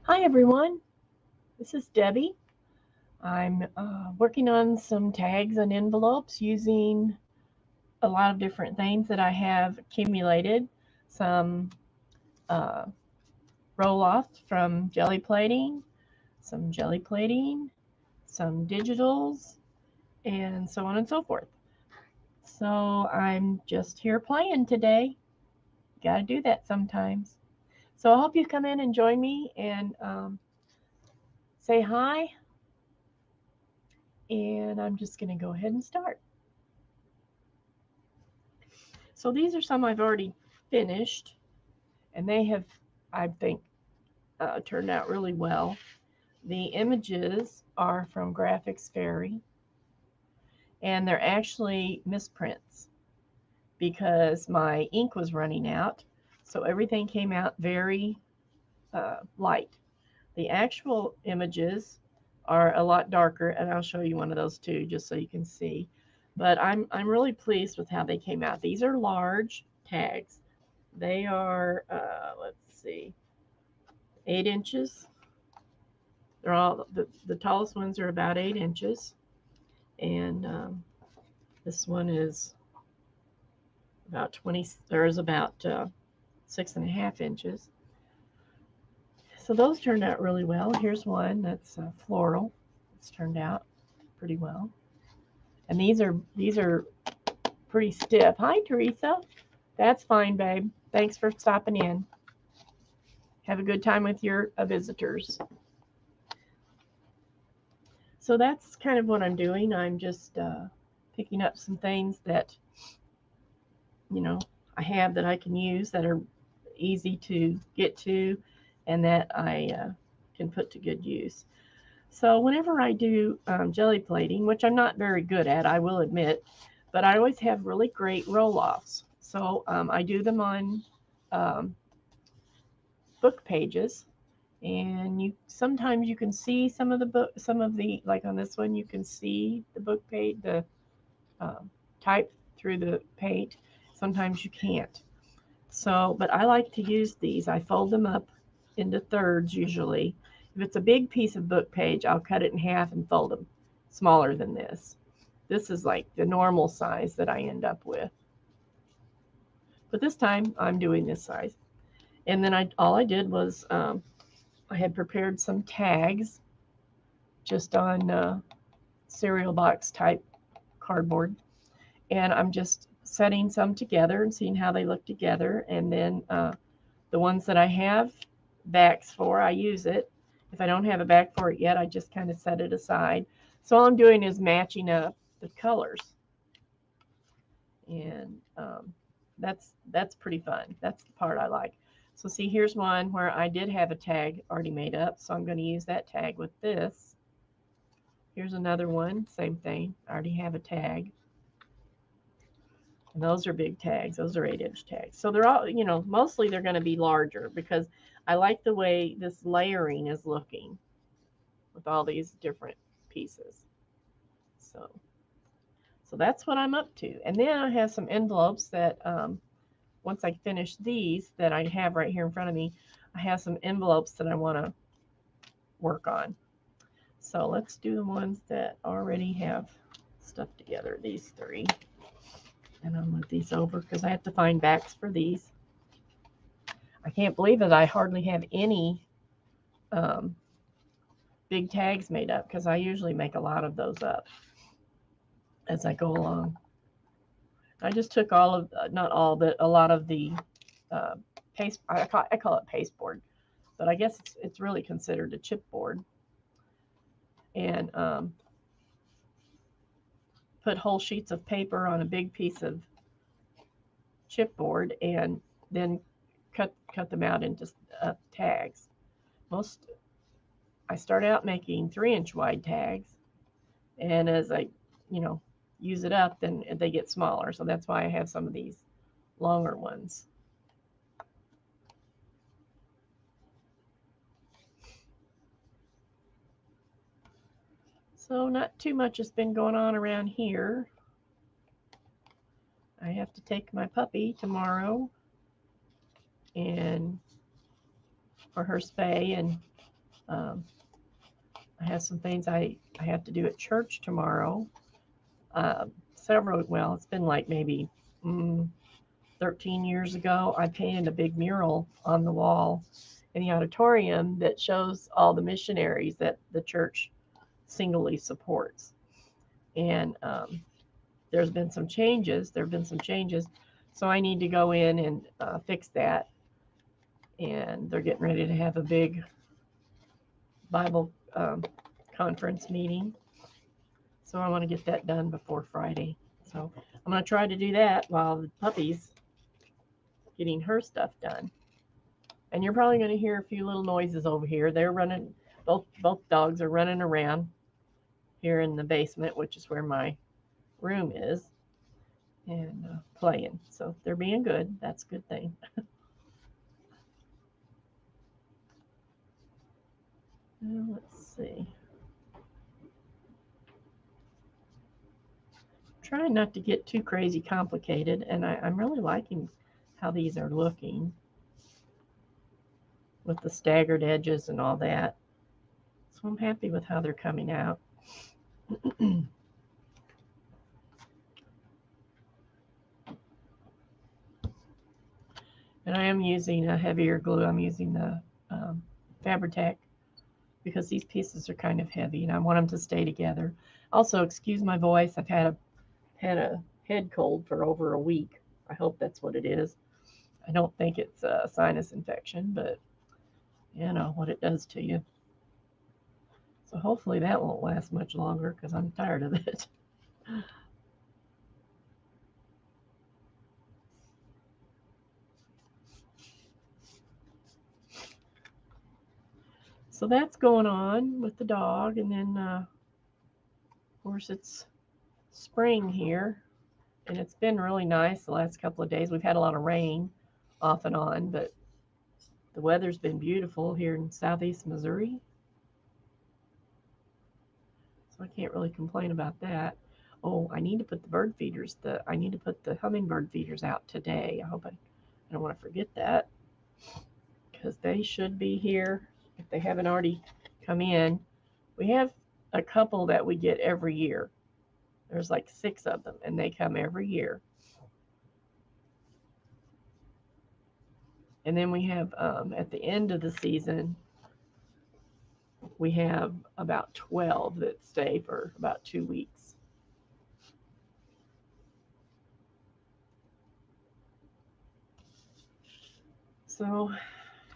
Hi everyone, this is Debbie. I'm working on some tags and envelopes using a lot of different things that I have accumulated. Some uh, roll-offs from jelly plating, some digitals, and so on and so forth. So I'm just here playing today. Got to do that sometimes. So I hope you come in and join me and say hi. And I'm just going to go ahead and start. So these are some I've already finished, and they have, I think, turned out really well. The images are from Graphics Fairy, and they're actually misprints because my ink was running out, so everything came out very light. The actual images are a lot darker, and I'll show you one of those too, just so you can see. But I'm really pleased with how they came out. These are large tags. They are, let's see, 8 inches. They're all the tallest ones are about 8 inches, and this one is about 20. There's about 6.5 inches. So those turned out really well. Here's one that's floral. It's turned out pretty well, and these are pretty stiff. Hi, Teresa. That's fine, babe. Thanks for stopping in. Have a good time with your visitors. So that's kind of what I'm doing. I'm just picking up some things that, you know, I have that I can use that are easy to get to and that I can put to good use. So whenever I do jelly plating, which I'm not very good at, I will admit, but I always have really great roll-offs. So I do them on um, book pages, and you sometimes you can see some of the like on this one you can see the book page, the type through the paint. Sometimes you can't. So, but I like to use these. I fold them up into thirds usually. If it's a big piece of book page, I'll cut it in half and fold them smaller than this. This is like the normal size that I end up with. But this time I'm doing this size. And then all I did was I had prepared some tags just on cereal box type cardboard, and I'm just setting some together and seeing how they look together. And then the ones that I have backs for, I use it. If I don't have a back for it yet, I just kind of set it aside. So all I'm doing is matching up the colors, and that's pretty fun. That's the part I like. So see, here's one where I did have a tag already made up, so I'm going to use that tag with this. Here's another one, same thing. I already have a tag. And those are big tags. Those are 8-inch tags. So they're all, mostly they're going to be larger because I like the way this layering is looking with all these different pieces. So, so that's what I'm up to. And then I have some envelopes that once I finish these that I have right here in front of me, I have some envelopes that I want to work on. So let's do the ones that already have stuff together, these three. And I'll move these over because I have to find backs for these. I can't believe that I hardly have any um, big tags made up because I usually make a lot of those up as I go along. I just took all of, not all, but a lot of the uh, paste, I call it pasteboard, but I guess it's really considered a chipboard. And put whole sheets of paper on a big piece of chipboard and then cut them out into tags. Most I start out making 3-inch wide tags, and as I, you know, use it up, then they get smaller. So that's why I have some of these longer ones. So not too much has been going on around here. I have to take my puppy tomorrow and for her spay, and Um, I have some things I have to do at church tomorrow. Well, it's been like maybe 13 years ago. I painted a big mural on the wall in the auditorium that shows all the missionaries that the church singly supports. And there's been some changes. There have been some changes. So I need to go in and fix that. And they're getting ready to have a big Bible conference meeting. So I want to get that done before Friday. So I'm going to try to do that while the puppy's getting her stuff done. And you're probably going to hear a few little noises over here. They're running, both dogs are running around here in the basement, which is where my room is, and playing. So they're being good. That's a good thing. Now, let's see. Trying not to get too crazy complicated, and I'm really liking how these are looking with the staggered edges and all that. So I'm happy with how they're coming out. And I am using a heavier glue. I'm using the Fabri-Tac because these pieces are kind of heavy and I want them to stay together. Also, excuse my voice. I've had a head cold for over a week. I hope that's what it is. I don't think it's a sinus infection, but you know what it does to you. So hopefully that won't last much longer because I'm tired of it. So that's going on with the dog, and then of course it's spring here, and it's been really nice the last couple of days. We've had a lot of rain off and on, but the weather's been beautiful here in southeast Missouri. So I can't really complain about that. Oh, I need to put the bird feeders, I need to put the hummingbird feeders out today. I hope I don't want to forget that because they should be here if they haven't already come in. We have a couple that we get every year. There's like 6 of them, and they come every year. And then we have, at the end of the season, we have about 12 that stay for about 2 weeks. So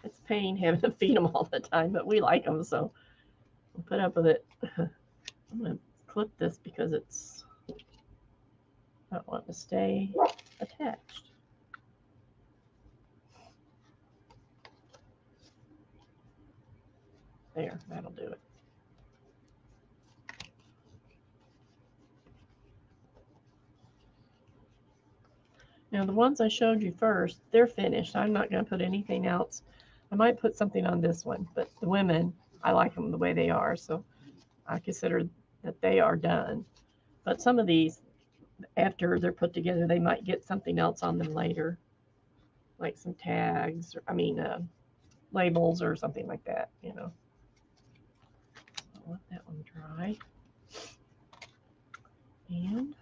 it's a pain having to feed them all the time, but we like them, so we'll put up with it. I'm going to clip this because it's not wanting to stay attached. There, that'll do it. Now the ones I showed you first, they're finished. I'm not going to put anything else. I might put something on this one, but the women, I like them the way they are, so I consider that they are done. But some of these, after they're put together, they might get something else on them later, like some tags, or, labels or something like that, you know. I'll let that one dry. And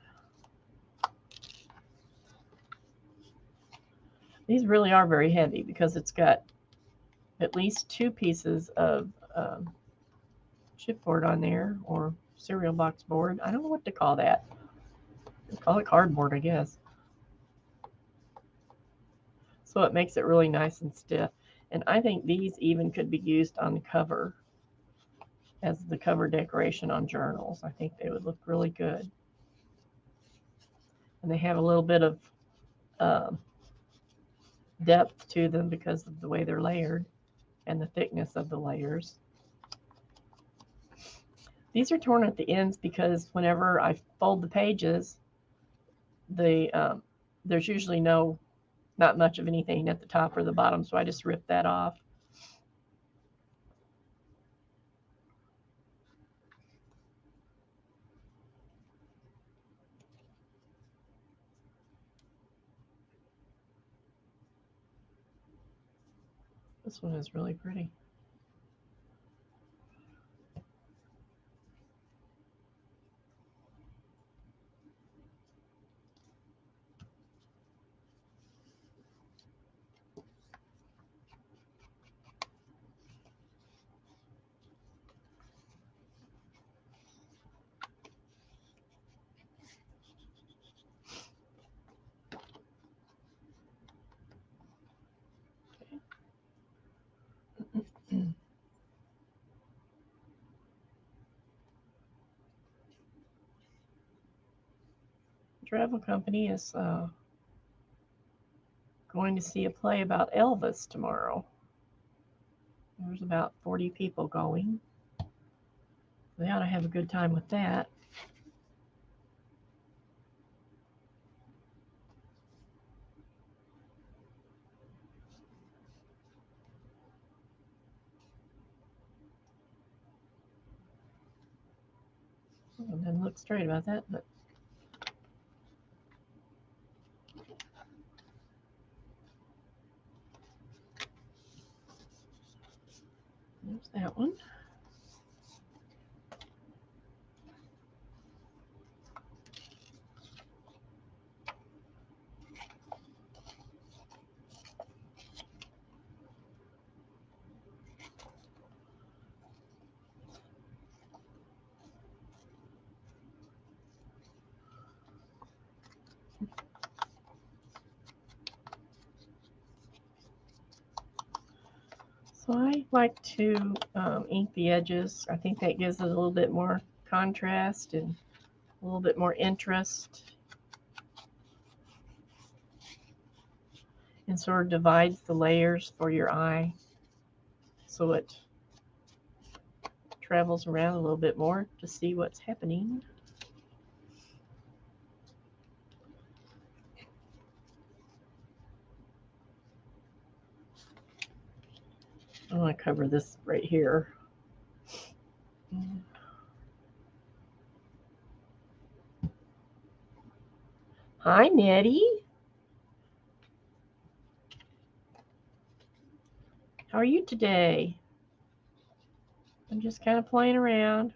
these really are very heavy because it's got at least 2 pieces of chipboard on there, or cereal box board. I don't know what to call that. They call it cardboard, I guess. So it makes it really nice and stiff. And I think these even could be used on the cover as the cover decoration on journals. I think they would look really good. And they have a little bit of um, depth to them because of the way they're layered and the thickness of the layers. These are torn at the ends because whenever I fold the pages, there's usually not much of anything at the top or the bottom, so I just rip that off. This one is really pretty. travel company is going to see a play about Elvis tomorrow. There's about 40 people going. They ought to have a good time with that. It doesn't look straight about that, but there's that one. So I like to ink the edges. I think that gives it a little bit more contrast and a little bit more interest, and sort of divides the layers for your eye so it travels around a little bit more to see what's happening. I want to cover this right here. Hi, Nettie. How are you today? I'm just kind of playing around,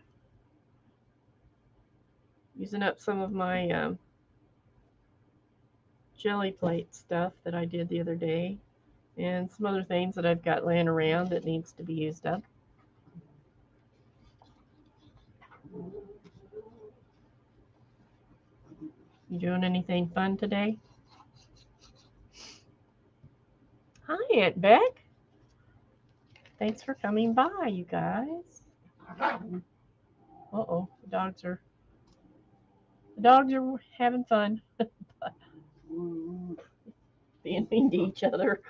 using up some of my jelly plate stuff that I did the other day, and some other things that I've got laying around that needs to be used up. You doing anything fun today? Hi, Aunt Beck. Thanks for coming by, you guys. Uh-oh, the dogs are having fun. Being mean to each other.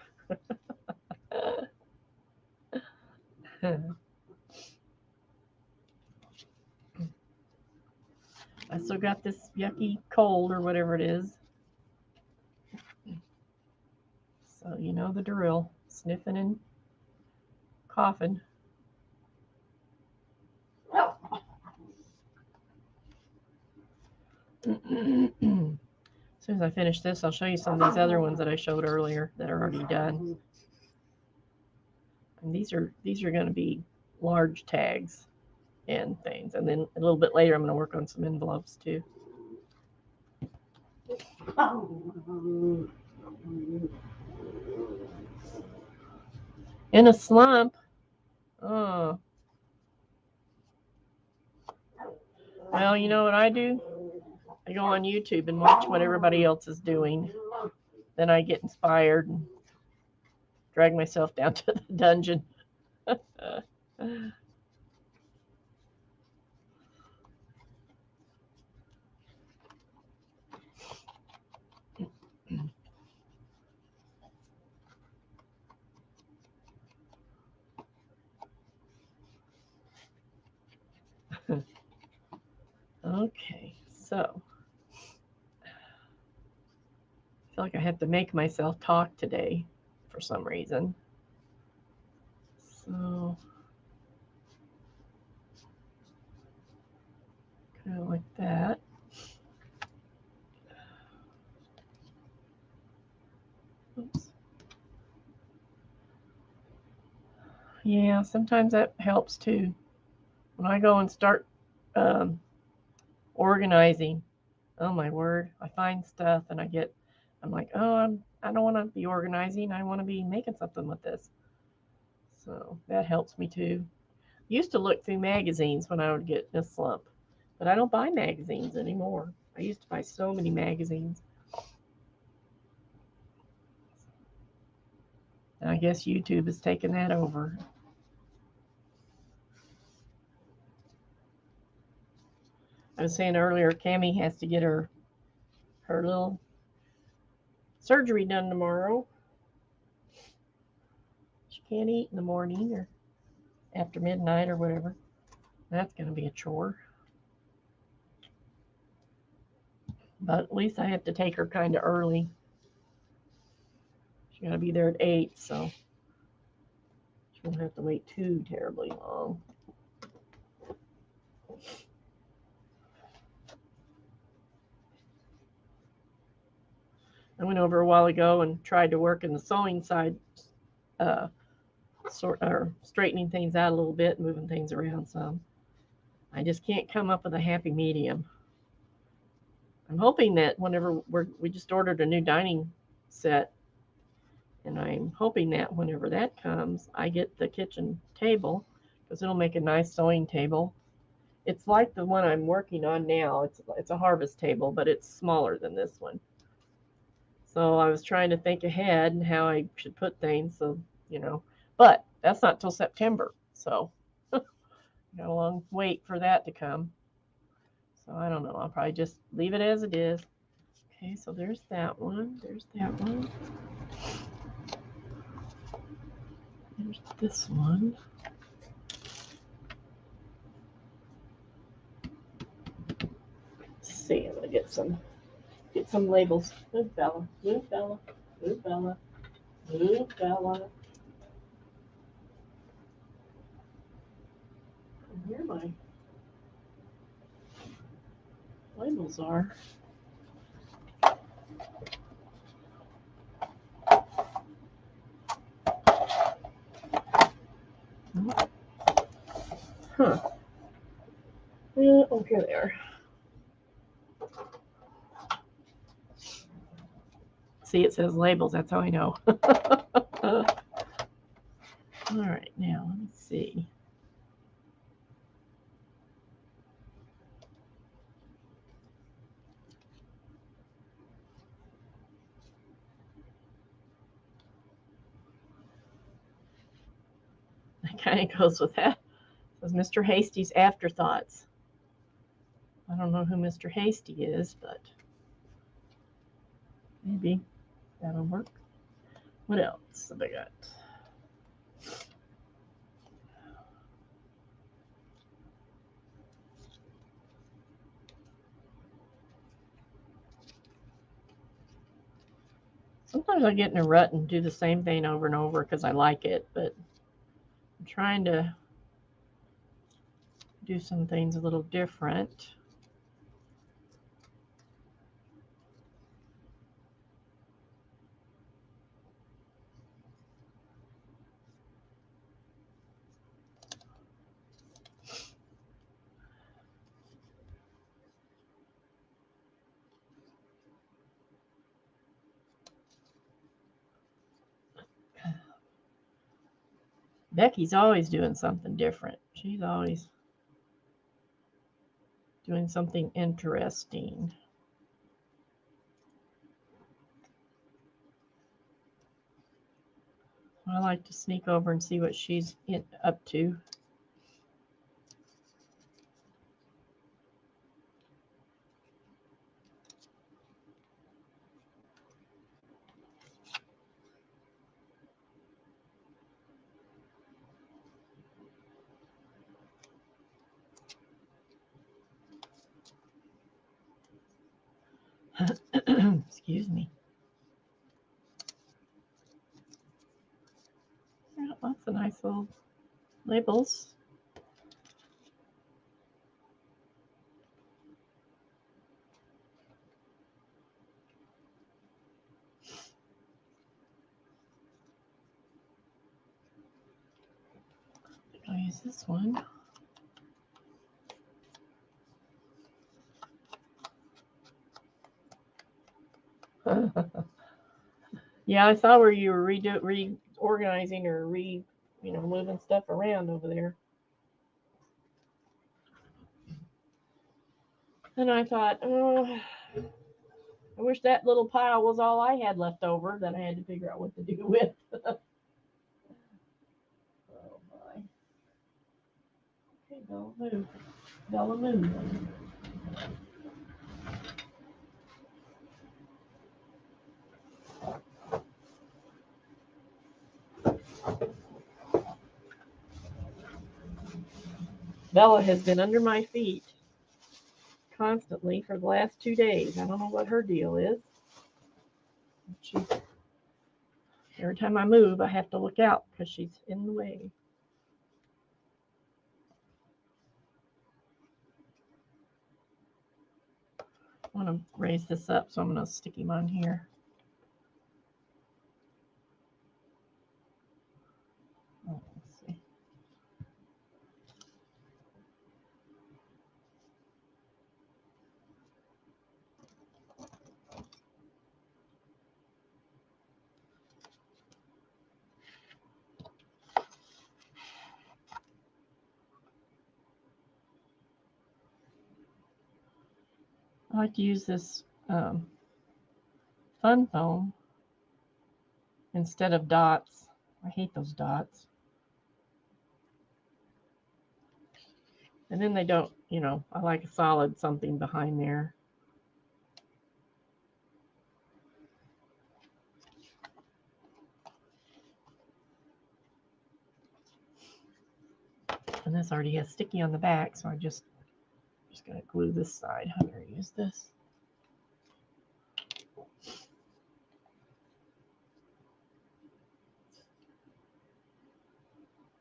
I still got this yucky cold or whatever it is. So you know the drill. Sniffing and coughing. As soon as I finish this, I'll show you some of these other ones that I showed earlier that are already done. And these are going to be large tags and things. And then a little bit later, I'm going to work on some envelopes too. In a slump. Oh. Well, you know what I do? I go on YouTube and watch what everybody else is doing. Then I get inspired and drag myself down to the dungeon. Okay, so I feel like I have to make myself talk today for some reason. So kind of like that. Oops. Yeah, sometimes that helps too. When I go and start organizing, oh my word, I find stuff and I'm like, oh, I don't want to be organizing. I want to be making something with this. So that helps me too. Used to look through magazines when I would get in a slump, but I don't buy magazines anymore. I used to buy so many magazines. And I guess YouTube has taken that over. I was saying earlier, Cammie has to get her her little surgery done tomorrow. She can't eat in the morning or after midnight or whatever. That's going to be a chore. But at least I have to take her kind of early. She's got to be there at 8, so she won't have to wait too terribly long. I went over a while ago and tried to work in the sewing side, straightening things out a little bit, moving things around some. I just can't come up with a happy medium. I'm hoping that whenever we just ordered a new dining set, and I'm hoping that whenever that comes, I get the kitchen table, because it'll make a nice sewing table. It's like the one I'm working on now. It's a harvest table, but it's smaller than this one. So I was trying to think ahead and how I should put things, so, but that's not till September, so got a long wait for that to come. So I don't know. I'll probably just leave it as it is. Okay, so there's that one. There's that one. There's this one. Let's see. I'm gonna get some labels. Move, Bella. Move, Bella. Move, Bella. Move, Bella. And here my labels are. Huh. Oh, here they are. See, it says labels. That's how I know. All right, now let me see. That kind of goes with that. It says Mr. Hasty's afterthoughts. I don't know who Mr. Hasty is, but maybe that'll work. What else have I got? Sometimes I get in a rut and do the same thing over and over because I like it, but I'm trying to do some things a little different. Becky's always doing something different. She's always doing something interesting. I like to sneak over and see what she's up to. Excuse me. Yeah, lots of nice little labels. I'll use this one. Yeah, I saw where you were reorganizing or moving stuff around over there. And I thought, oh, I wish that little pile was all I had left over that I had to figure out what to do with. Oh my. Okay, Bella, move. Bella, move. Bella has been under my feet constantly for the last 2 days. I don't know what her deal is. Every time I move, I have to look out because she's in the way. I want to raise this up, so I'm going to stick him on here. Oh, let's see. I like to use this fun foam instead of dots. I hate those dots. And then they don't, I like a solid something behind there. And this already has sticky on the back, so I'm just going to glue this side. I'm going to use this.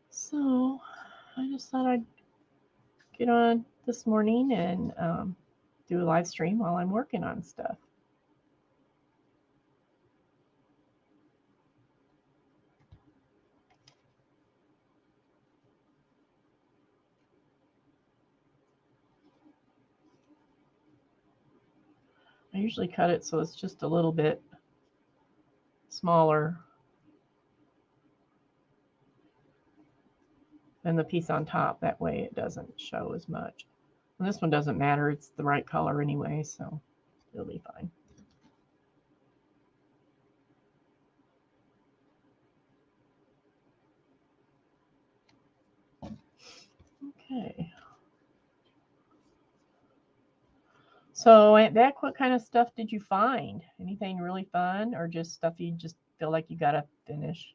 So I just thought I'd get on this morning and do a live stream while I'm working on stuff. I usually cut it so it's just a little bit smaller than the piece on top. That way it doesn't show as much. And this one doesn't matter. It's the right color anyway, so it'll be fine. Okay. So Aunt Beck, what kind of stuff did you find? Anything really fun or just stuff you just feel like you gotta finish?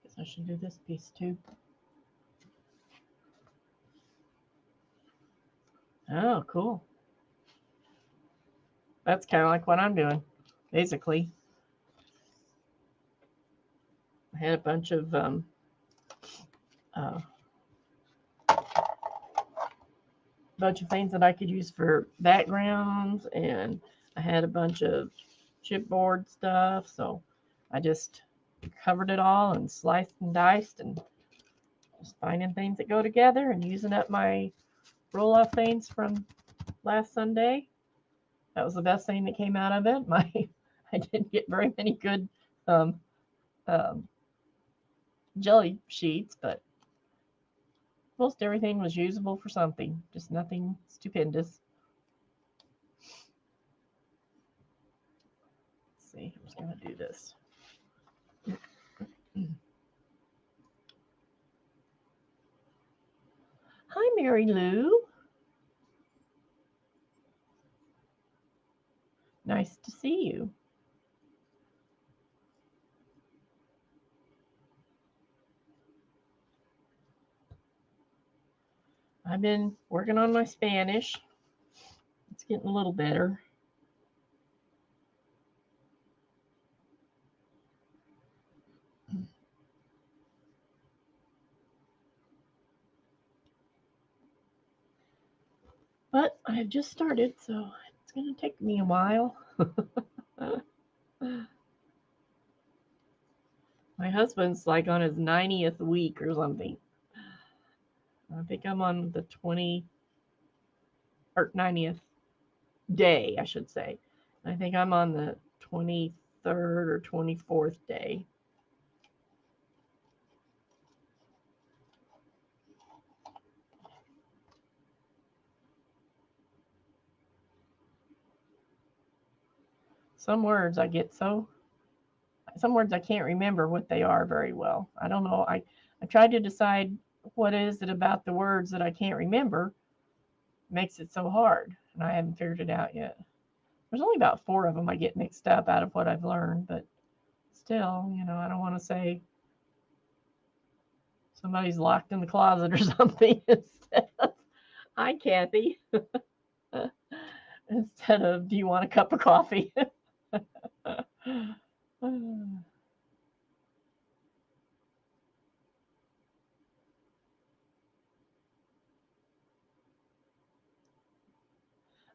Guess I should do this piece too. Oh, cool. That's kind of like what I'm doing, basically. I had a bunch of things that I could use for backgrounds, and I had a bunch of chipboard stuff, so I just covered it all and sliced and diced and just finding things that go together and using up my roll-off things from last Sunday. That was the best thing that came out of it. I didn't get very many good jelly sheets, but most everything was usable for something, just nothing stupendous. Let's see, I'm just going to do this. Hi, Mary Lou. Nice to see you. I've been working on my Spanish. It's getting a little better. But I've just started, so it's going to take me a while. My husband's like on his 90th week or something. I think I'm on the 90th day, I should say. I think I'm on the 23rd or 24th day. Some words I get some words I can't remember what they are very well. I don't know. I tried to decide what is it about the words that I can't remember makes it so hard, and I haven't figured it out yet. There's only about 4 of them I get mixed up out of what I've learned, but still, I don't want to say somebody's locked in the closet or something instead of, hi, Kathy, instead of, do you want a cup of coffee?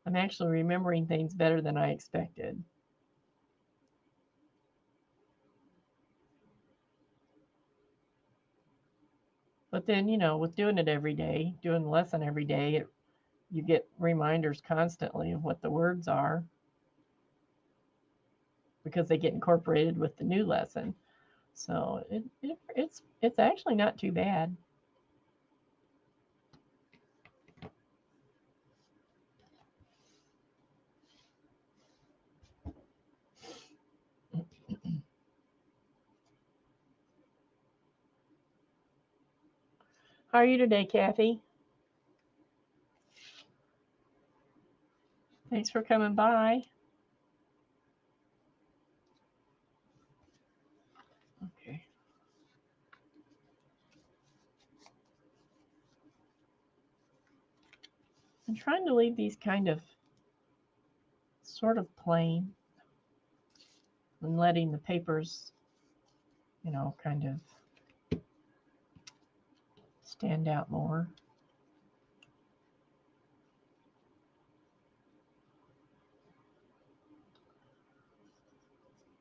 I'm actually remembering things better than I expected. But then, with doing it every day, doing the lesson every day, you get reminders constantly of what the words are because they get incorporated with the new lesson. So it's actually not too bad. How are you today, Kathy? Thanks for coming by. Okay. I'm trying to leave these kind of sort of plain and letting the papers, kind of stand out more.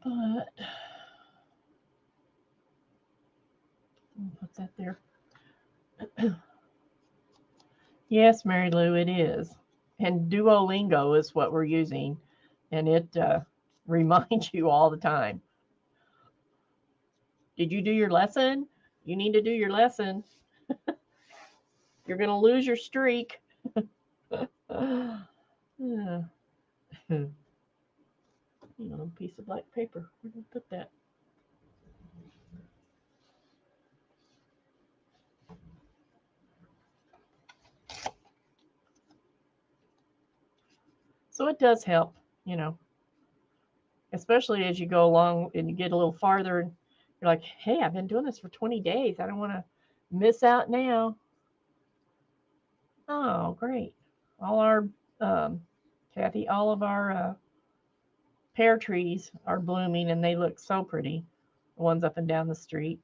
But I'll put that there. Yes, Mary Lou, it is. And Duolingo is what we're using, and it reminds you all the time. Did you do your lesson? You need to do your lesson. You're going to lose your streak. Yeah. A piece of black paper. Where did I put that? So it does help, especially as you go along and you get a little farther and you're like, hey, I've been doing this for 20 days. I don't want to miss out now. Oh, great. All our, Kathy, all of our pear trees are blooming and they look so pretty. The ones up and down the street.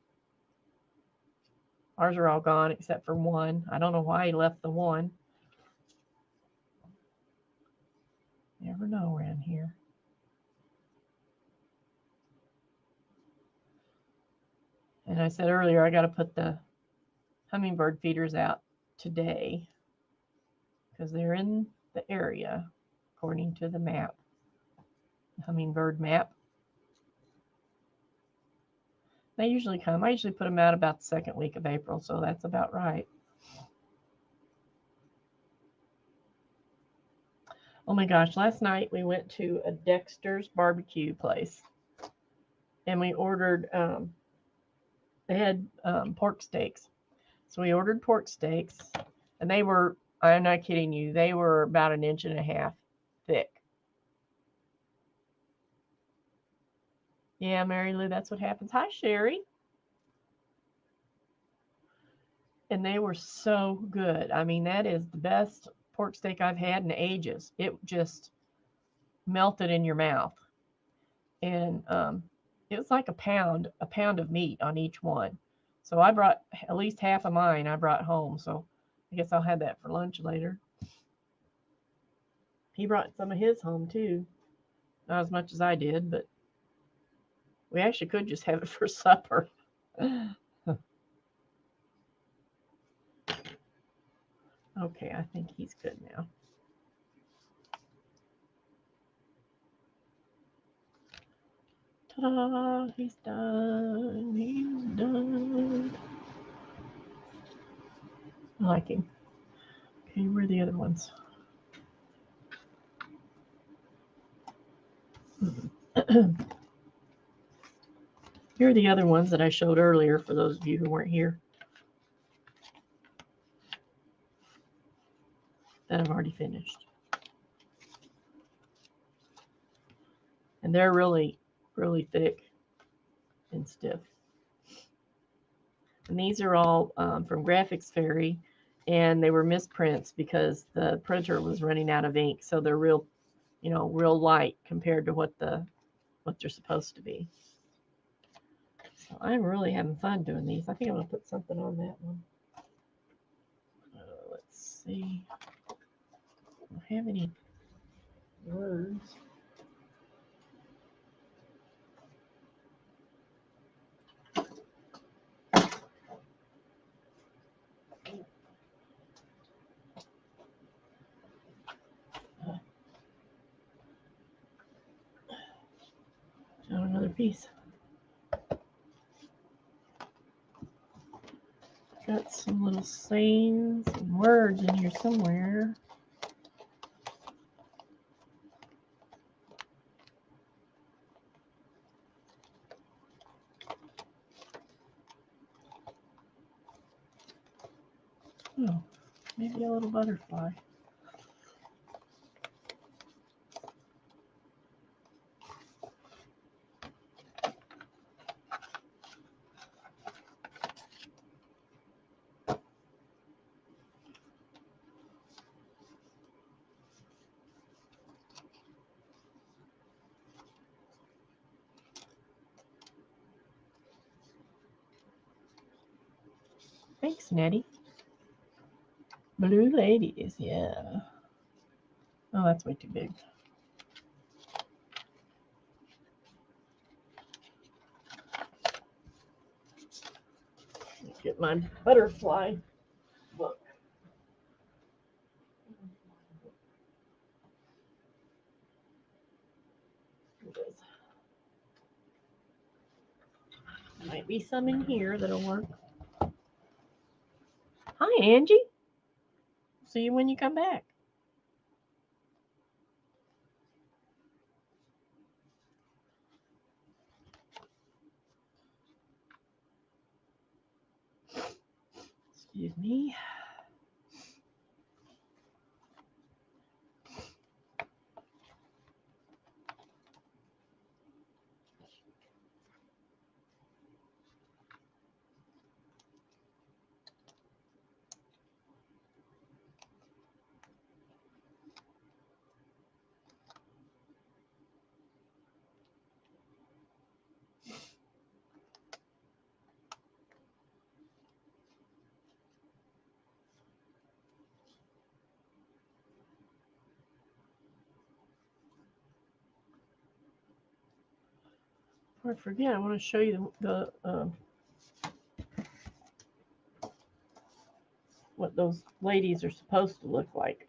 Ours are all gone except for one. I don't know why he left the one. You never know around here. And I said earlier, I got to put the hummingbird feeders out today because they're in the area according to the map, the hummingbird map. They usually come. I usually put them out about the second week of April, so that's about right. Oh my gosh, last night we went to a Dexter's barbecue place and we ordered, they had pork steaks. So we ordered pork steaks and they were, I'm not kidding you, they were about 1.5 inches thick. Yeah, Mary Lou, that's what happens. Hi, Sherry. And they were so good. I mean, that is the best pork steak I've had in ages. It just melted in your mouth. And it was like a pound of meat on each one. So I brought at least half of mine I brought home. So I guess I'll have that for lunch later. He brought some of his home too. Not as much as I did, but we actually could just have it for supper. Okay, I think he's good now. Ta-da! He's done. He's done. I like him. Okay, where are the other ones? Here are the other ones that I showed earlier for those of you who weren't here that I've already finished. And they're really, really thick and stiff. And these are all from Graphics Fairy, and they were misprints because the printer was running out of ink. So they're real, real light compared to what they're supposed to be. So I'm really having fun doing these. I think I'm going to put something on that one. Let's see. I don't have any words. Found another piece. Got some little sayings and words in here somewhere. Oh, maybe a little butterfly. Thanks, Nettie. Blue ladies, yeah. Oh, that's way too big. Get my butterfly book. Might be some in here that'll work. Hi, Angie. See you when you come back. Excuse me. Before I forget, I want to show you the what those ladies are supposed to look like.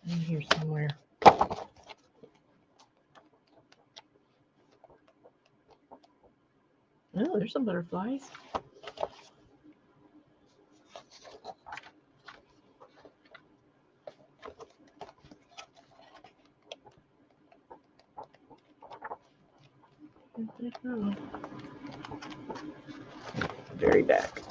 In here somewhere. Oh, there's some butterflies. Where'd they go? Very back.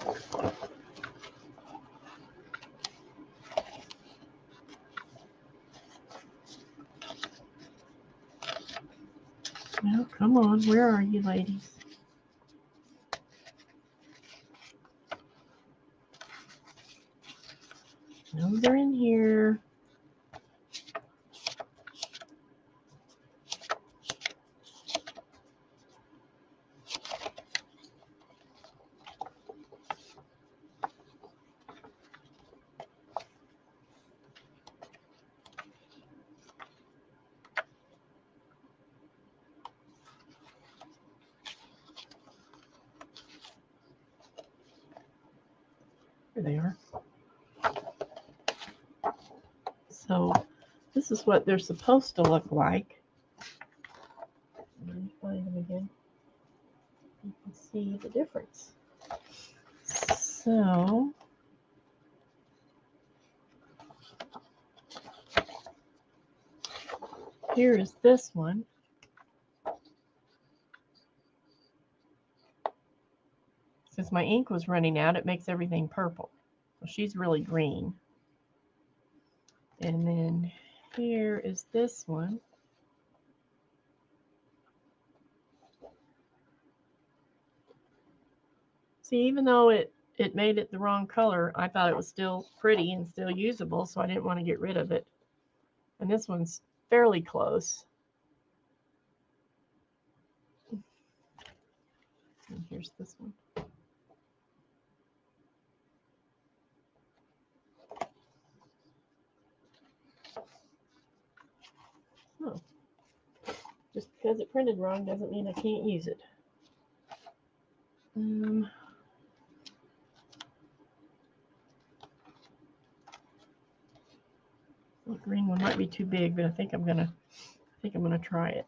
Well, come on. Where are you, ladies? Those are in here. There they are. So this is what they're supposed to look like. Let me find them again. difference. So here is this one. Since my ink was running out, it makes everything purple. So she's really green. And then here is this one. See, even though it made it the wrong color, I thought it was still pretty and still usable, so I didn't want to get rid of it. And this one's fairly close. And here's this one. Oh. Just because it printed wrong doesn't mean I can't use it. The green one might be too big, but I think I'm gonna try it.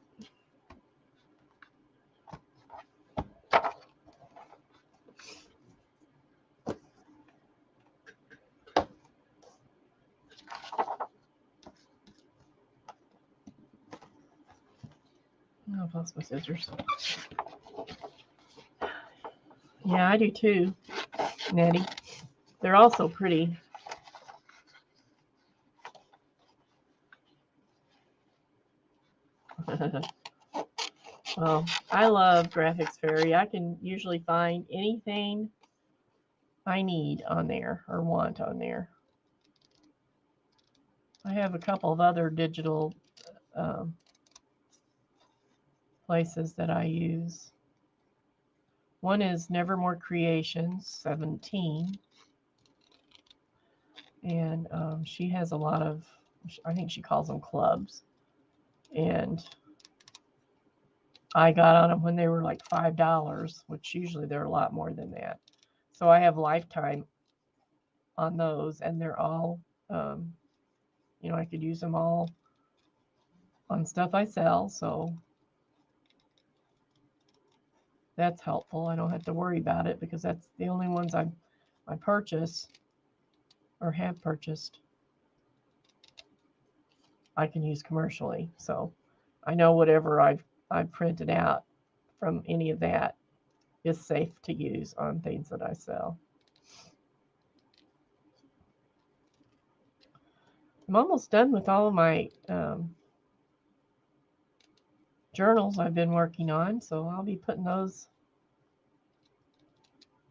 I've lost my scissors. Yeah, I do too, Nettie. They're also pretty. Well, I love Graphics Fairy. I can usually find anything I need on there or want on there. I have a couple of other digital places that I use. One is Nevermore Creations 17. And she has a lot of, I think she calls them clubs. And I got on them when they were like $5, which usually they're a lot more than that. So I have lifetime on those, and they're all, you know, I could use them all on stuff I sell. So that's helpful. I don't have to worry about it because that's the only ones I purchase or have purchased I can use commercially. So I know whatever I've printed out from any of that is safe to use on things that I sell. I'm almost done with all of my journals I've been working on, so I'll be putting those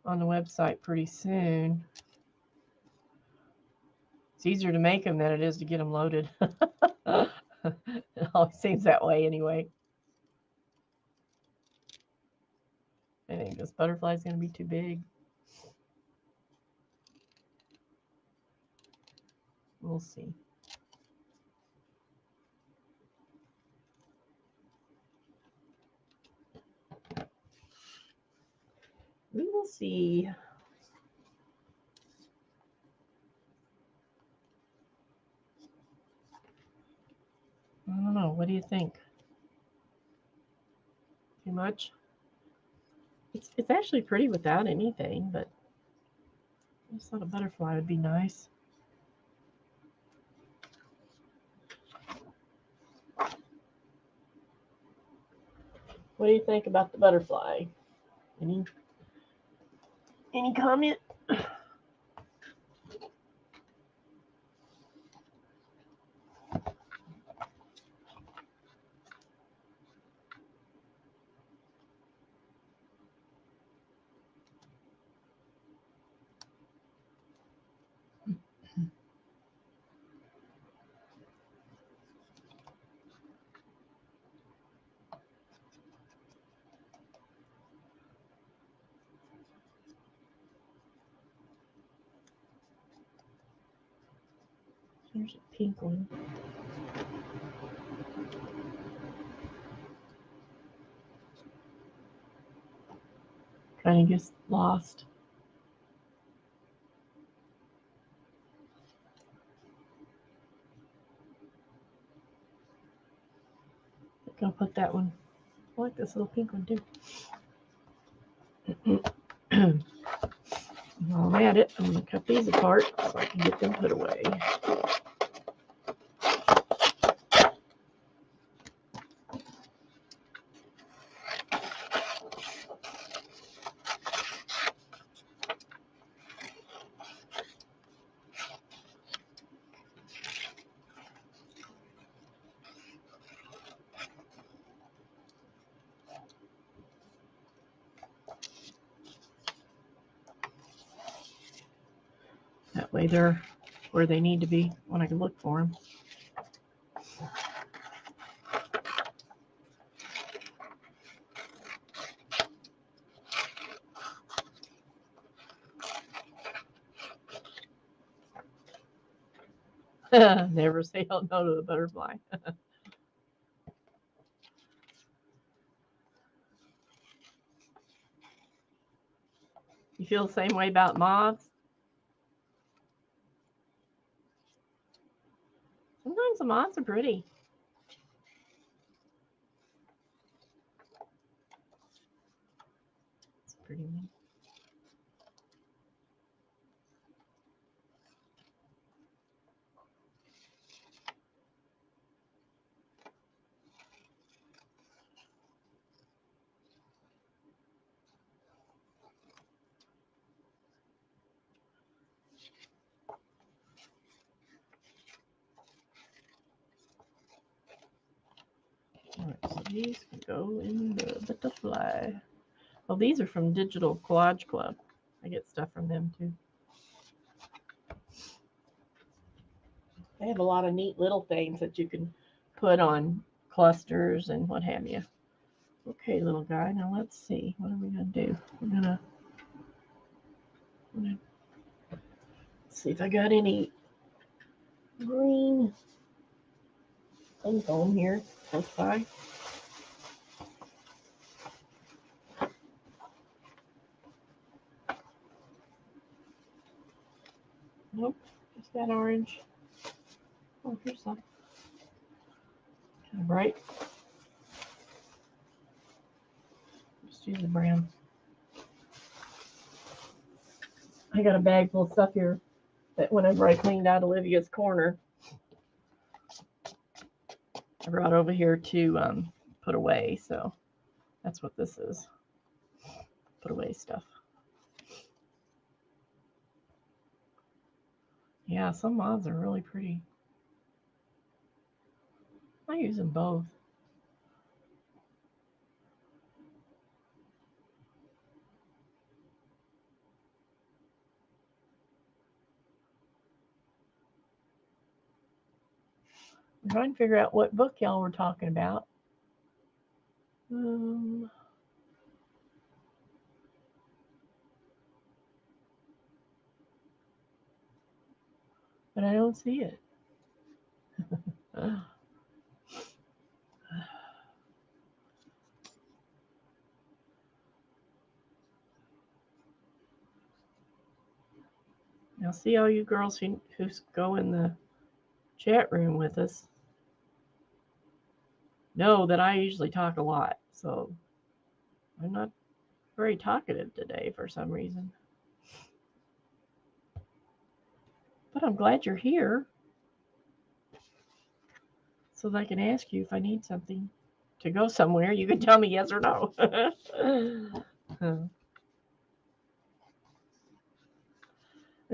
on the website pretty soon. It's easier to make them than it is to get them loaded. It always seems that way anyway. I think this butterfly is going to be too big. We'll see. We will see. I don't know. What do you think? Too much? It's actually pretty without anything, but I just thought a butterfly would be nice. What do you think about the butterfly? Any comment? Here's a pink one. Kind of gets lost. I think I'll put that one. I like this little pink one too. While I'm at it, I'm going to cut these apart so I can get them put away. That way they're where they need to be when I can look for them. Never say no to the butterfly. You feel the same way about moths? Sometimes the moths are pretty. It's a pretty one. Alright, so these can go in the butterfly. Well, these are from Digital Collage Club. I get stuff from them too. They have a lot of neat little things that you can put on clusters and what have you. Okay, little guy, now let's see. What are we going to do? We're going to see if I got any green things on here close by. Nope, just that orange. Oh, here's some. Kind of bright. Just use the brown. I got a bag full of stuff here that whenever I cleaned out Olivia's corner, I brought over here to put away. So that's what this is. Put away stuff. Yeah, some moths are really pretty. I use them both. I'm trying to figure out what book y'all were talking about. But I don't see it. Now, see all you girls who go in the chat room with us know that I usually talk a lot. So I'm not very talkative today for some reason. But I'm glad you're here so that I can ask you if I need something to go somewhere. You can tell me yes or no. I'm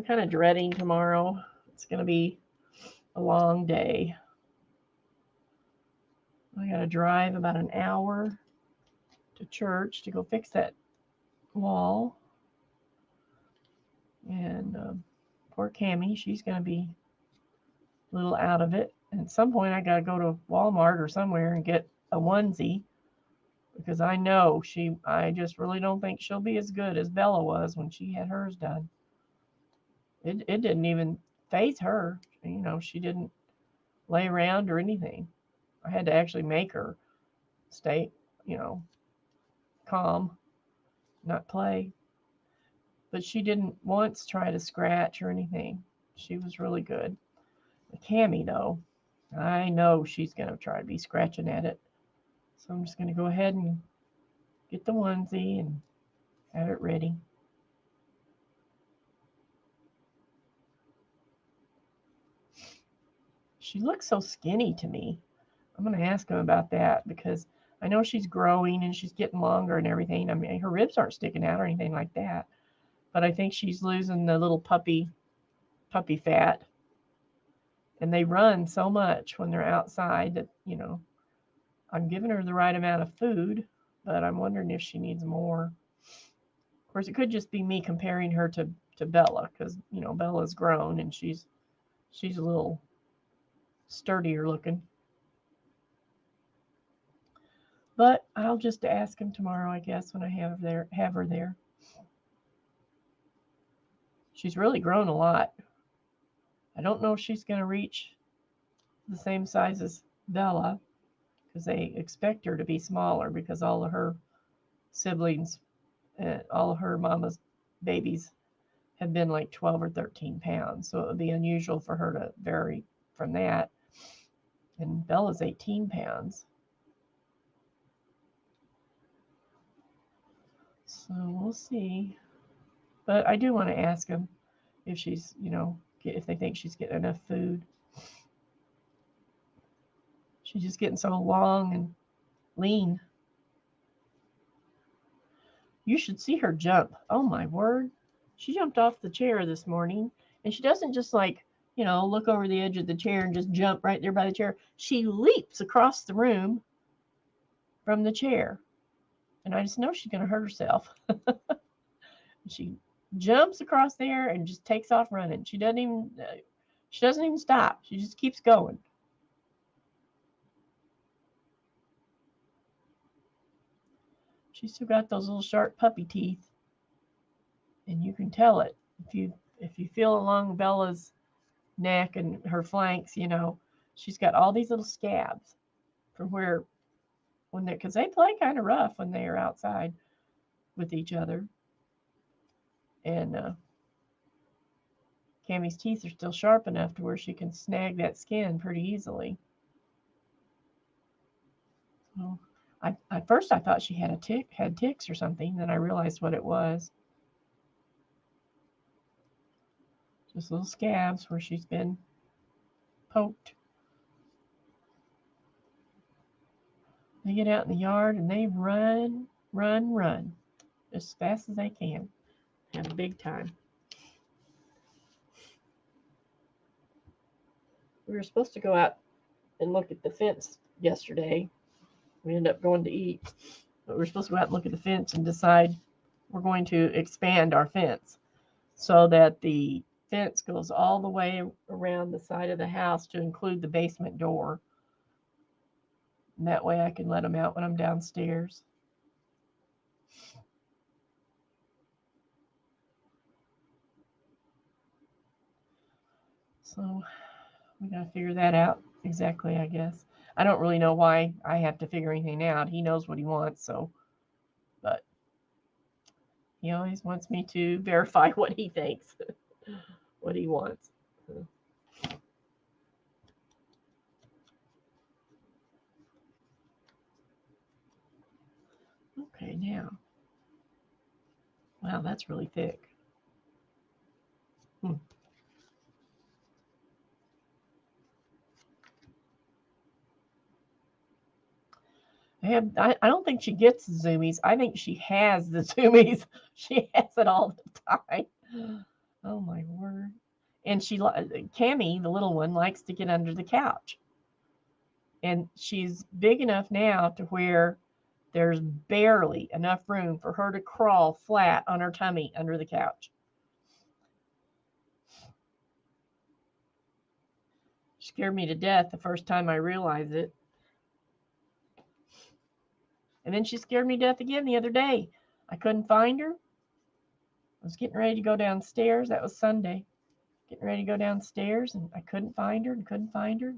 kind of dreading tomorrow. It's going to be a long day. I got to drive about an hour to church to go fix that wall. And poor Cammie, she's going to be a little out of it. And at some point, I got to go to Walmart or somewhere and get a onesie because I know I just really don't think she'll be as good as Bella was when she had hers done. It didn't even faze her. You know, she didn't lay around or anything. I had to actually make her stay, calm, not play. But she didn't once try to scratch or anything. She was really good. Cammie, though, I know she's going to try to be scratching at it. So I'm just going to go ahead and get the onesie and Have it ready. She looks so skinny to me. I'm going to ask him about that because I know she's growing and she's getting longer and everything. I mean, her ribs aren't sticking out or anything like that. But I think she's losing the little puppy fat. And they run so much when they're outside that, I'm giving her the right amount of food, but I'm wondering if she needs more. Of course, it could just be me comparing her to Bella because, Bella's grown and she's a little sturdier looking. But I'll just ask him tomorrow, I guess, when I have her there. She's really grown a lot. I don't know if she's going to reach the same size as Bella because they expect her to be smaller because all of her siblings, all of her mama's babies have been like 12 or 13 pounds. So it would be unusual for her to vary from that. And Bella's 18 pounds. So we'll see. But I do want to ask them if she's, if they think she's getting enough food. She's just getting so long and lean. You should see her jump. Oh my word. She jumped off the chair this morning. And she doesn't just look over the edge of the chair and just jump right there by the chair. She leaps across the room from the chair. And I just know she's going to hurt herself. She jumps across there and just takes off running. She doesn't even stop. She just keeps going. She's still got those little sharp puppy teeth. And you can tell it. If you feel along Bella's neck and her flanks, she's got all these little scabs from because they play kind of rough when they are outside with each other. And Cammie's teeth are still sharp enough to where she can snag that skin pretty easily. So at first I thought she had ticks or something. Then I realized what it was. Just little scabs where she's been poked. They get out in the yard and they run as fast as they can. Have a big time. We were supposed to go out and look at the fence yesterday. We ended up going to eat. But we were supposed to go out and look at the fence and decide we're going to expand our fence so that the fence goes all the way around the side of the house to include the basement door. And that way I can let them out when I'm downstairs. So we got to figure that out exactly, I guess. I don't really know why I have to figure anything out. He knows what he wants, but he always wants me to verify what he thinks, what he wants. Okay, now. Wow, that's really thick. I don't think she gets the zoomies. I think she has the zoomies. She has it all the time. Oh my word. And Cammie, the little one, likes to get under the couch. And she's big enough now to where there's barely enough room for her to crawl flat on her tummy under the couch. She scared me to death the first time I realized it. And then she scared me to death again the other day. I couldn't find her. I was getting ready to go downstairs. That was Sunday. Getting ready to go downstairs, and I couldn't find her.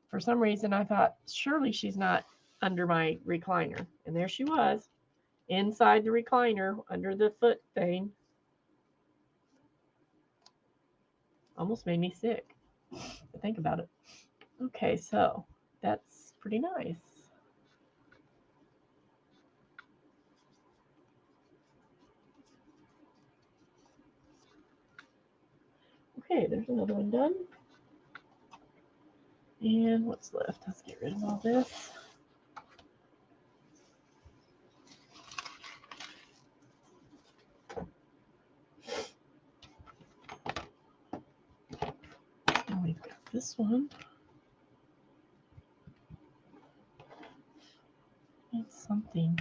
For some reason, I thought, surely she's not under my recliner. And there she was, inside the recliner, under the foot thing. Almost made me sick to think about it. Okay, so that's pretty nice. Okay, there's another one done. And what's left? Let's get rid of all this. And we've got this one. It's something.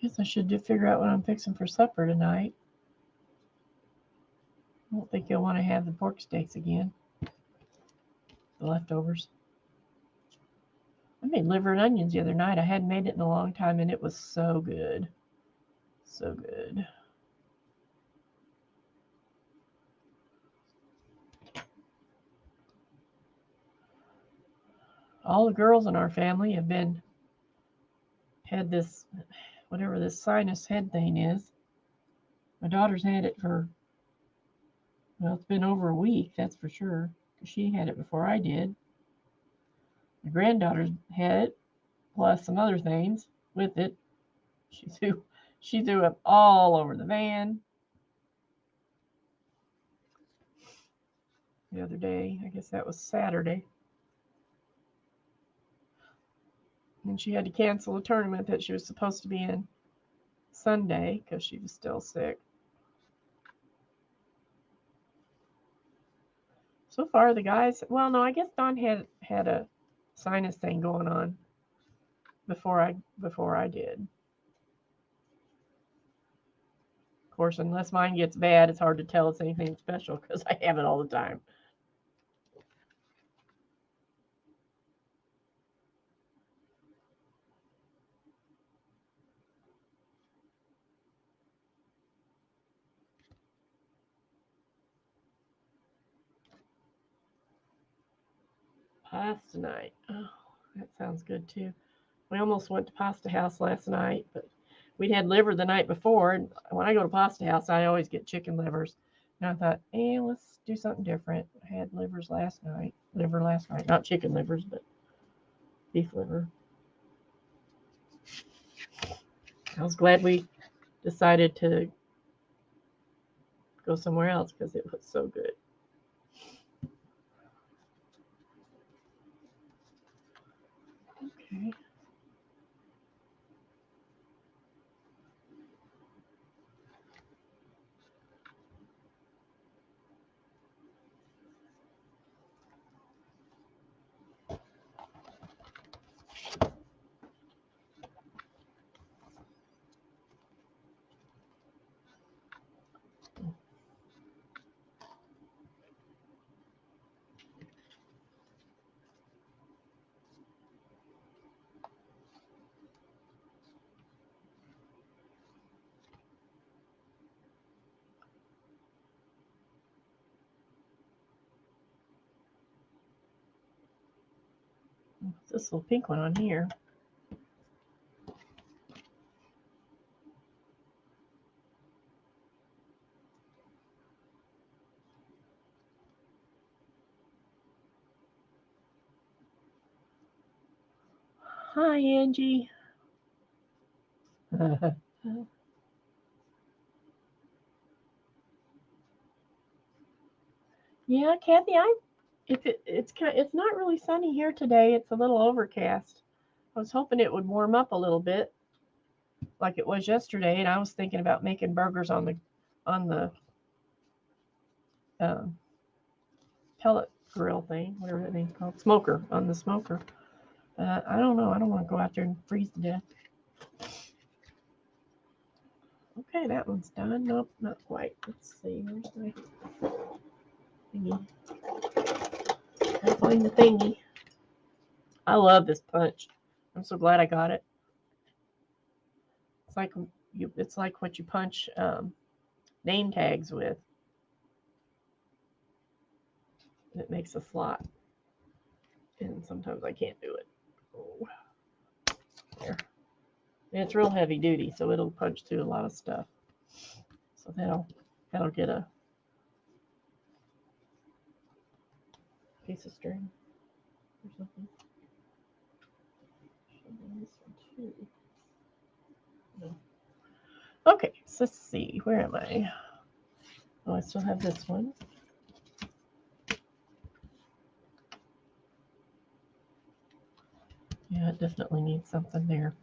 Guess I should figure out what I'm fixing for supper tonight. I don't think you'll want to have the pork steaks again. The leftovers. I made liver and onions the other night. I hadn't made it in a long time, and it was so good. So good. All the girls in our family have had this, whatever this sinus head thing is. My daughter's had it for, well, it's been over a week, that's for sure. She had it before I did. My granddaughter had it, plus some other things with it. She threw up all over the van the other day. I guess that was Saturday. And she had to cancel a tournament that she was supposed to be in Sunday because she was still sick. So far, the guys, well, no, I guess Don had a sinus thing going on before I did. Of course, unless mine gets bad, it's hard to tell it's anything special because I have it all the time. Pasta night. Oh, that sounds good too. We almost went to Pasta House last night, but we'd had liver the night before, and when I go to Pasta House, I always get chicken livers. And I thought, let's do something different. I had liver last night. Not chicken livers, but beef liver. I was glad we decided to go somewhere else because it was so good. Okay. This little pink one on here. Hi, Angie. Yeah, Kathy, it's not really sunny here today. It's a little overcast. I was hoping it would warm up a little bit, like it was yesterday, and I was thinking about making burgers on the uh, pellet grill thing, whatever that thing's called, smoker on the smoker. I don't know. I don't want to go out there and freeze to death. Okay, that one's done. Nope, not quite. Let's see. Where's my thingy? Gotta find the thingy. I love this punch. I'm so glad I got it. It's like what you punch name tags with. It makes a slot, and sometimes I can't do it. Oh, there. And it's real heavy duty, so it'll punch through a lot of stuff. So that'll get a piece of string or something. This one too. No. Okay, so let's see. Where am I? Oh, I still have this one. Yeah, it definitely needs something there.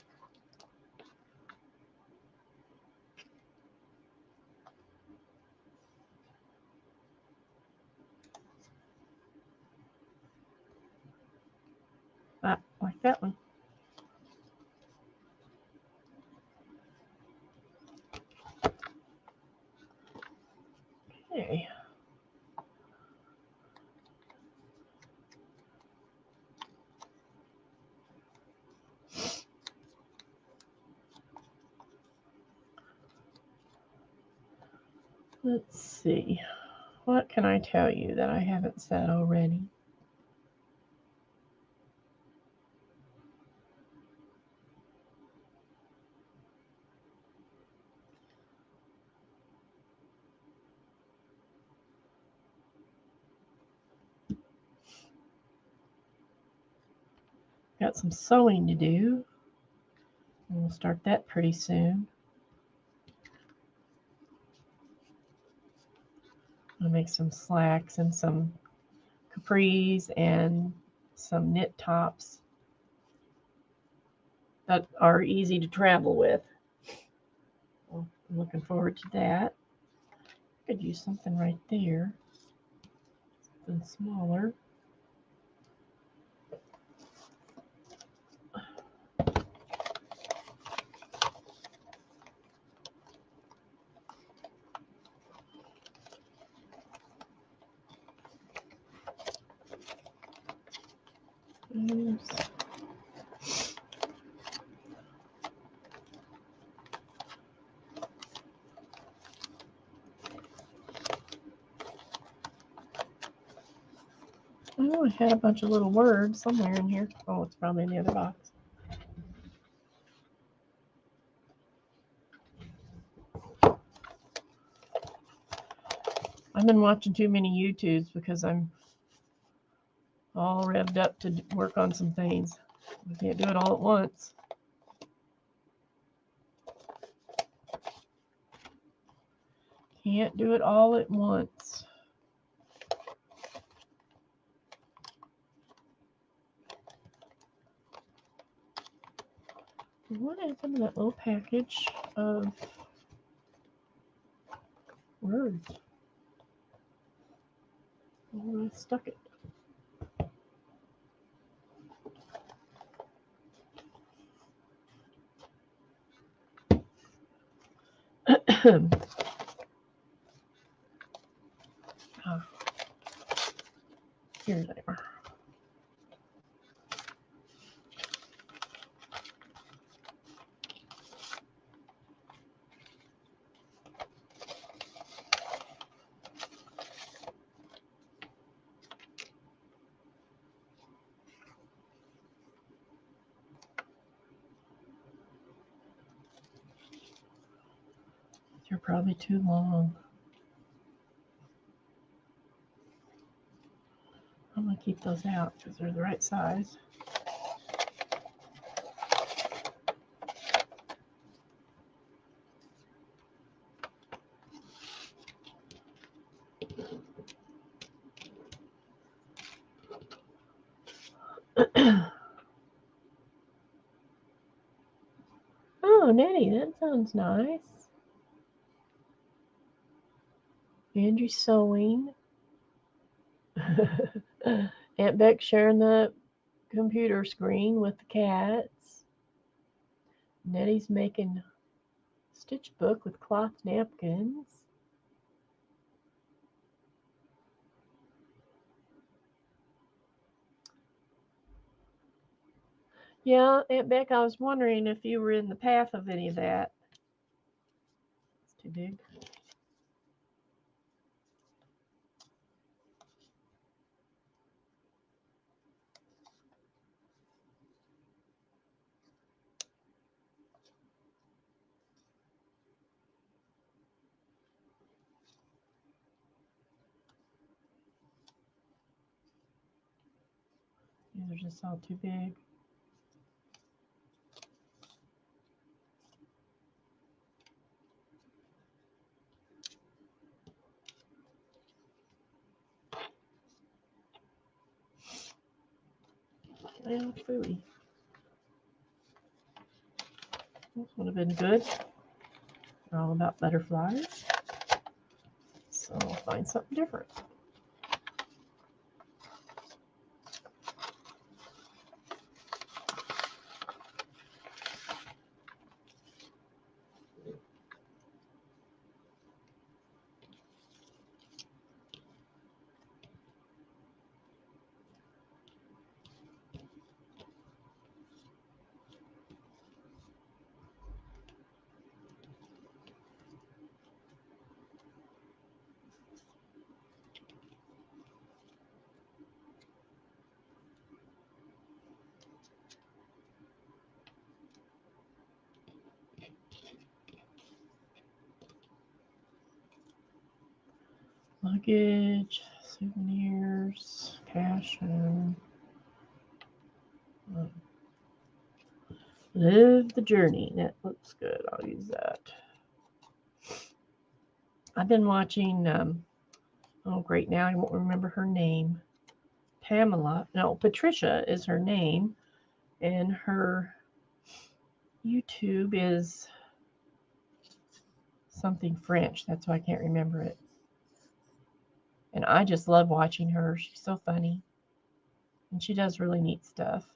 Ah, like that one. Okay. Let's see. What can I tell you that I haven't said already? Got some sewing to do. We'll start that pretty soon. I'll make some slacks and some capris and some knit tops that are easy to travel with. Well, I'm looking forward to that. I could use something right there, something smaller. Oops. Oh, I had a bunch of little words somewhere in here. Oh, it's probably in the other box. I've been watching too many YouTubes because I'm all revved up to work on some things. I can't do it all at once. Can't do it all at once. What happened to that little package of words? Oh, I stuck it. Oh, here they are. They're probably too long. I'm going to keep those out because they're the right size. Oh, Nettie, that sounds nice. Andrew sewing. Aunt Beck sharing the computer screen with the cats. Nettie's making stitch book with cloth napkins. Yeah, Aunt Beck, I was wondering if you were in the path of any of that. Too big. These are just all too big. Well, phooey. This would have been good. We're all about butterflies. So I'll find something different. Luggage, souvenirs, passion. Live the journey. That looks good. I'll use that. I've been watching, oh great, now I won't remember her name. Patricia is her name. And her YouTube is something French. That's why I can't remember it. And I just love watching her. She's so funny. And she does really neat stuff.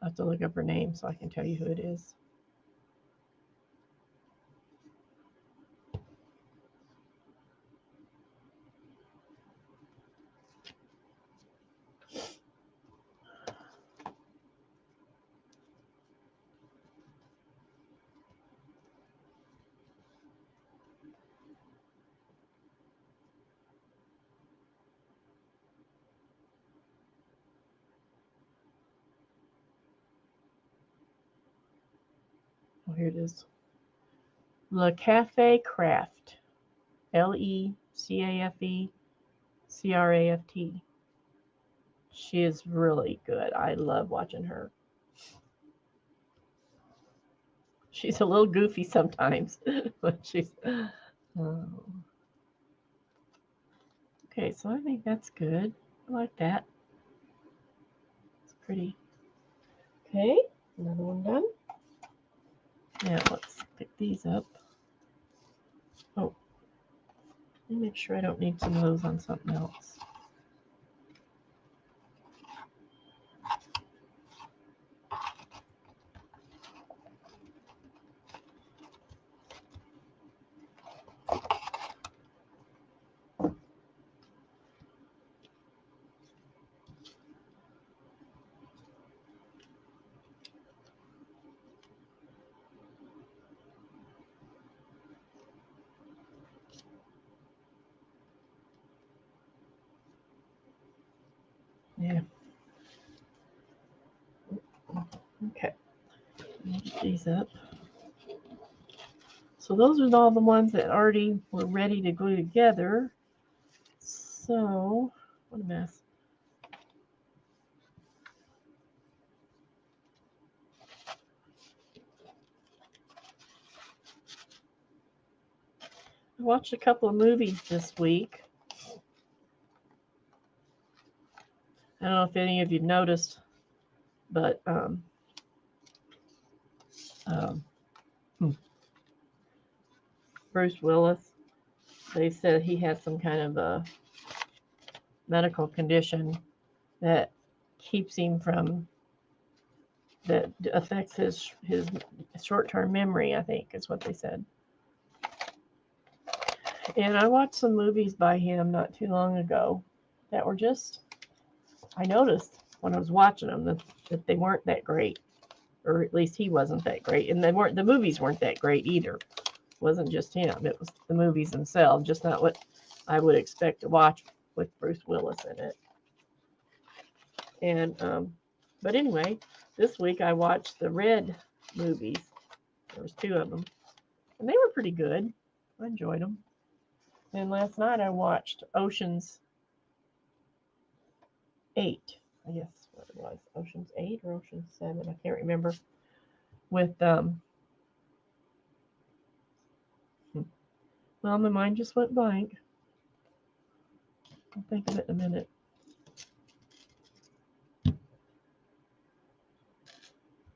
I have to look up her name so I can tell you who it is. Oh, here it is. Le Cafe Craft. LECAFE-CRAFT. She is really good. I love watching her. She's a little goofy sometimes, but she's. Okay, so I think that's good. I like that. It's pretty. Okay, another one done. Now let's pick these up. Oh, let me make sure I don't need some of those on something else. Yeah. Okay. Get these up. So those are all the ones that already were ready to glue together. So, what a mess. I watched a couple of movies this week. I don't know if any of you noticed, but Bruce Willis, they said he has some kind of a medical condition that keeps him from that affects his short-term memory, I think is what they said. And I watched some movies by him not too long ago that were just, I noticed when I was watching them that they weren't that great, or at least he wasn't that great, and the movies weren't that great either. It wasn't just him; it was the movies themselves, just not what I would expect to watch with Bruce Willis in it. And but anyway, this week I watched the Red movies. There was 2 of them, and they were pretty good. I enjoyed them. And last night I watched Ocean's 8. I guess what it was, Ocean's 8 or Ocean's 7. I can't remember. With well, my mind just went blank. I'll think of it in a minute.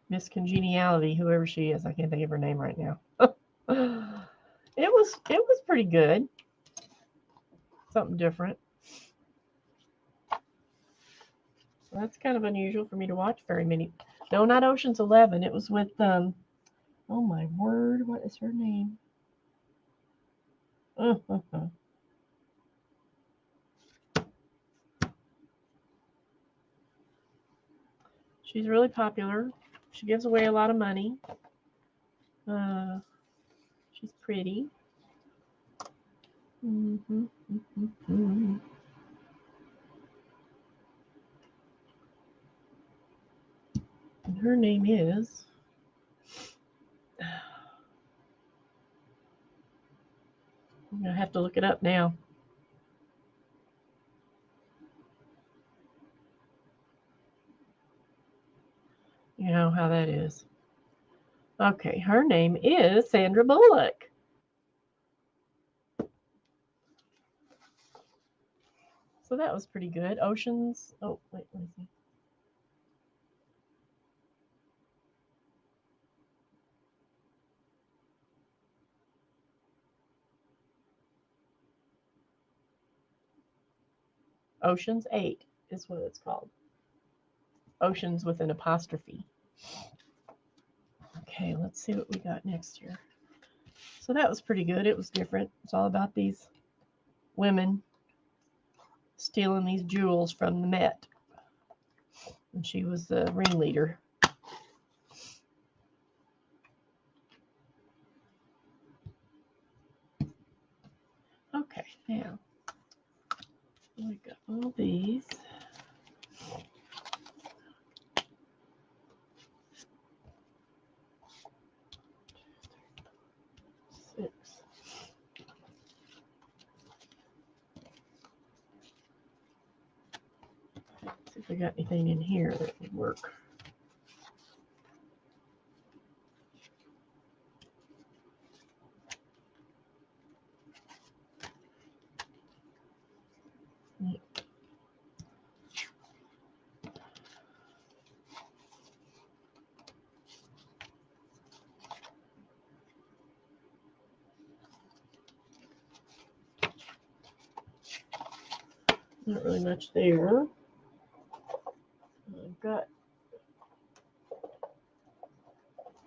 Miss Congeniality, whoever she is, I can't think of her name right now. It was pretty good. Something different. That's kind of unusual for me to watch very many. No, not Ocean's 11. It was with oh my word, what is her name? She's really popular. She gives away a lot of money. She's pretty. And her name is I'm going to have to look it up now. You know how that is. Okay, her name is Sandra Bullock. So that was pretty good. Oceans. Oh, wait, let me see. Ocean's 8 is what it's called. Oceans with an apostrophe. Okay, let's see what we got next year. So that was pretty good. It was different. It's all about these women stealing these jewels from the Met. And she was the ringleader. Okay, now we got all these. See if we got anything in here that would work. Not really much there. I've got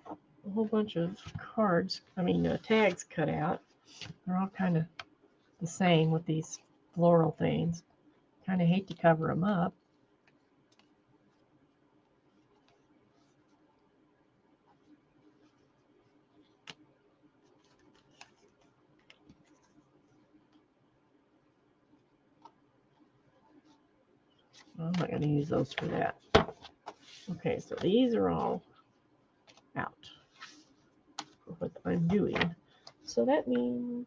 a whole bunch of cards, tags cut out. They're all kind of the same with these floral things. Kind of hate to cover them up. I'm not going to use those for that. Okay, so these are all out for what I'm doing. So that means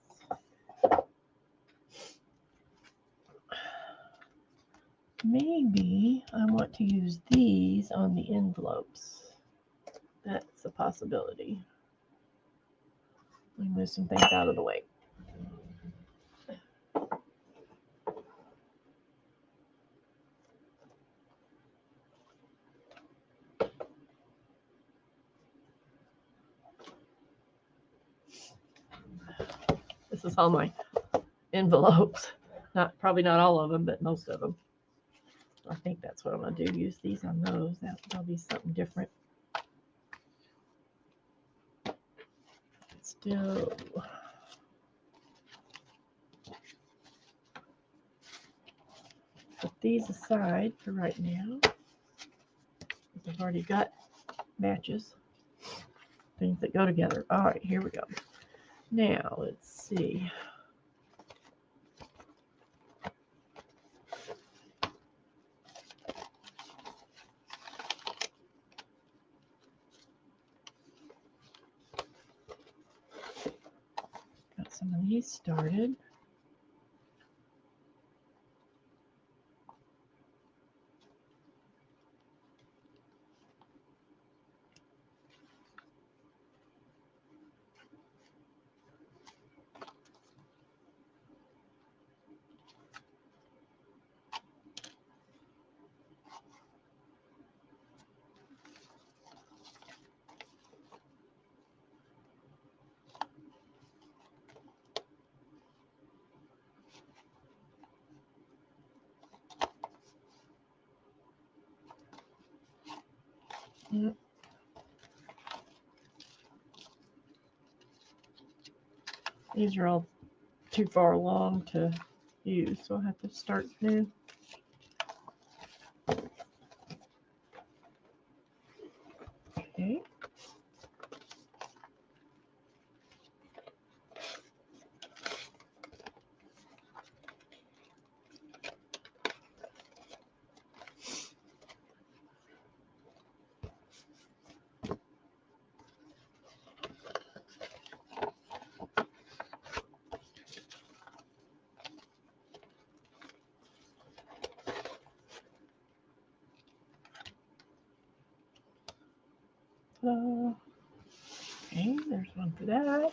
maybe I want to use these on the envelopes. That's a possibility. Let me move some things out of the way. This is all my envelopes. Probably not all of them, but most of them. I think that's what I'm going to do. Use these on those. That'll be something different. So put these aside for right now. I've already got matches, things that go together. All right, here we go. Now let's see. Got some of these started. Yep. These are all too far along to use, so I'll have to start new. Okay. Okay, there's one for that.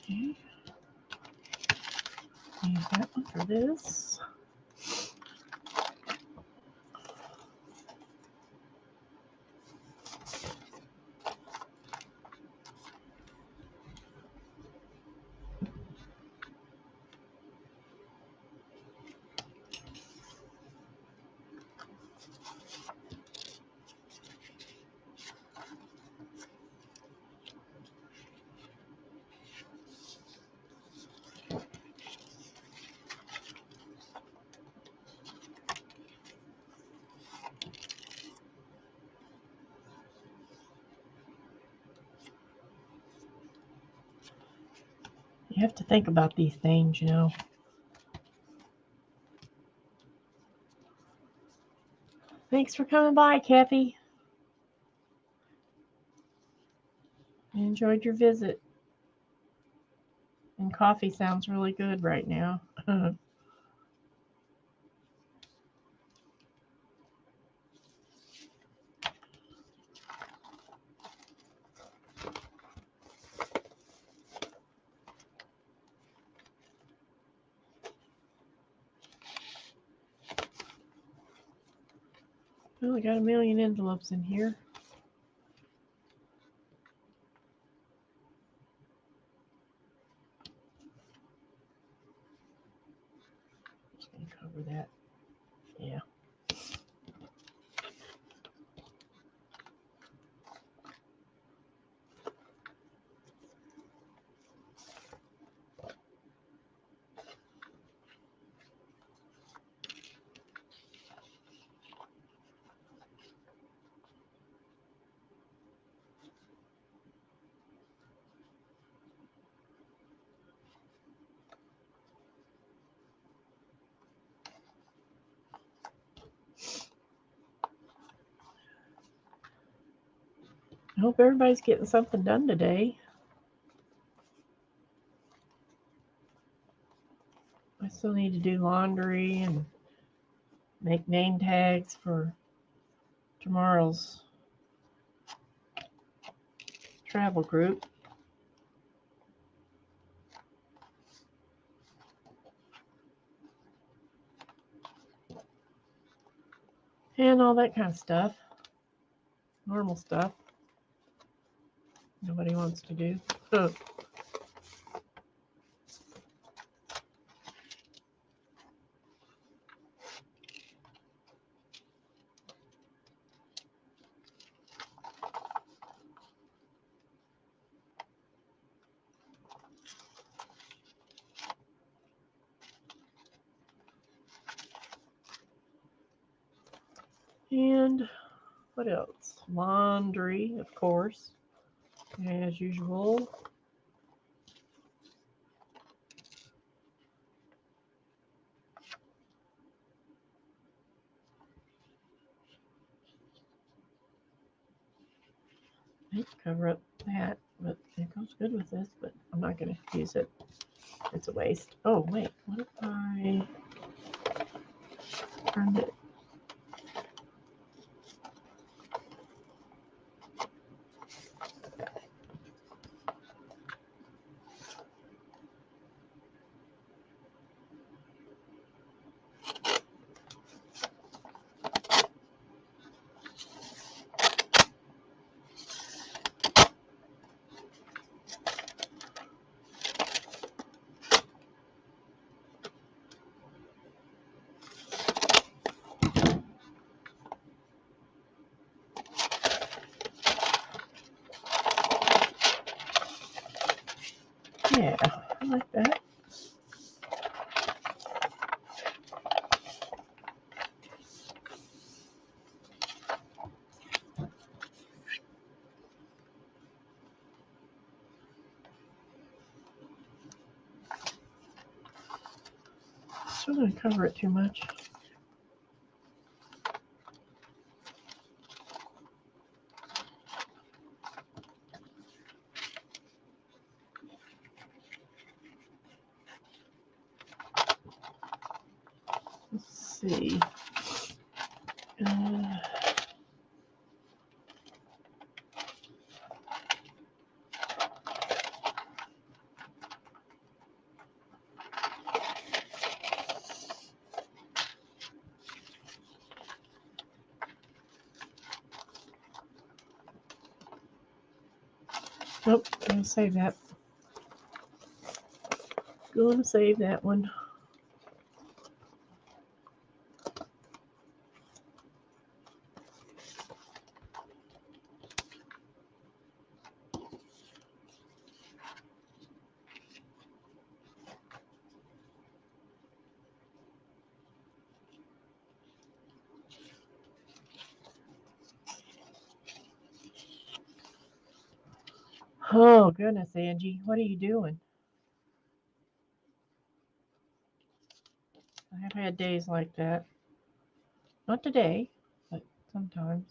Okay. Use that one for this. You have to think about these things, you know. Thanks for coming by, Kathy. I enjoyed your visit. And coffee sounds really good right now. Well, I got a million envelopes in here. Just gonna cover that. Yeah. I hope everybody's getting something done today. I still need to do laundry and make name tags for tomorrow's travel group. And all that kind of stuff. Normal stuff. Nobody wants to do. And what else? Laundry, of course, as usual. Might cover up that, but it goes good with this, but I'm not going to use it. It's a waste. Oh, wait, what if I turned it? Yeah, I like that. Still going to cover it too much. Let's see. Nope, I'm going to save that. Going to save that one. Oh, goodness, Angie, what are you doing? I have had days like that. Not today, but sometimes.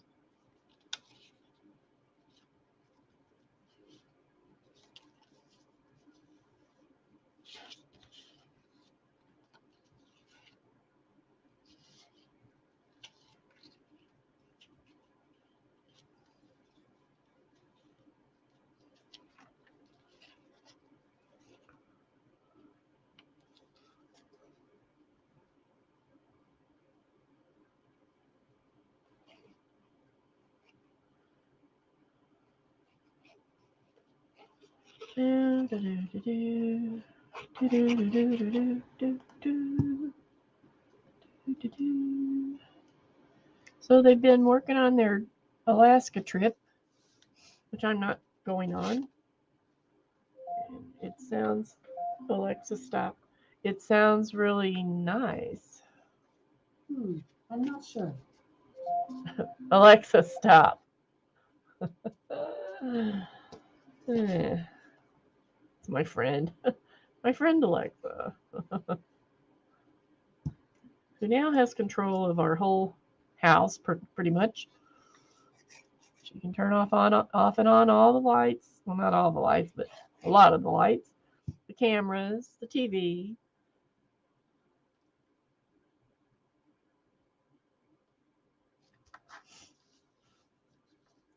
So they've been working on their Alaska trip, which I'm not going on. It sounds, Alexa, stop. It sounds really nice. I'm not sure. Alexa, stop. It's my friend. My friend Alexa. Who now has control of our whole house, pretty much. She can turn off and on all the lights. Well, not all the lights, but a lot of the lights. The cameras, the TV.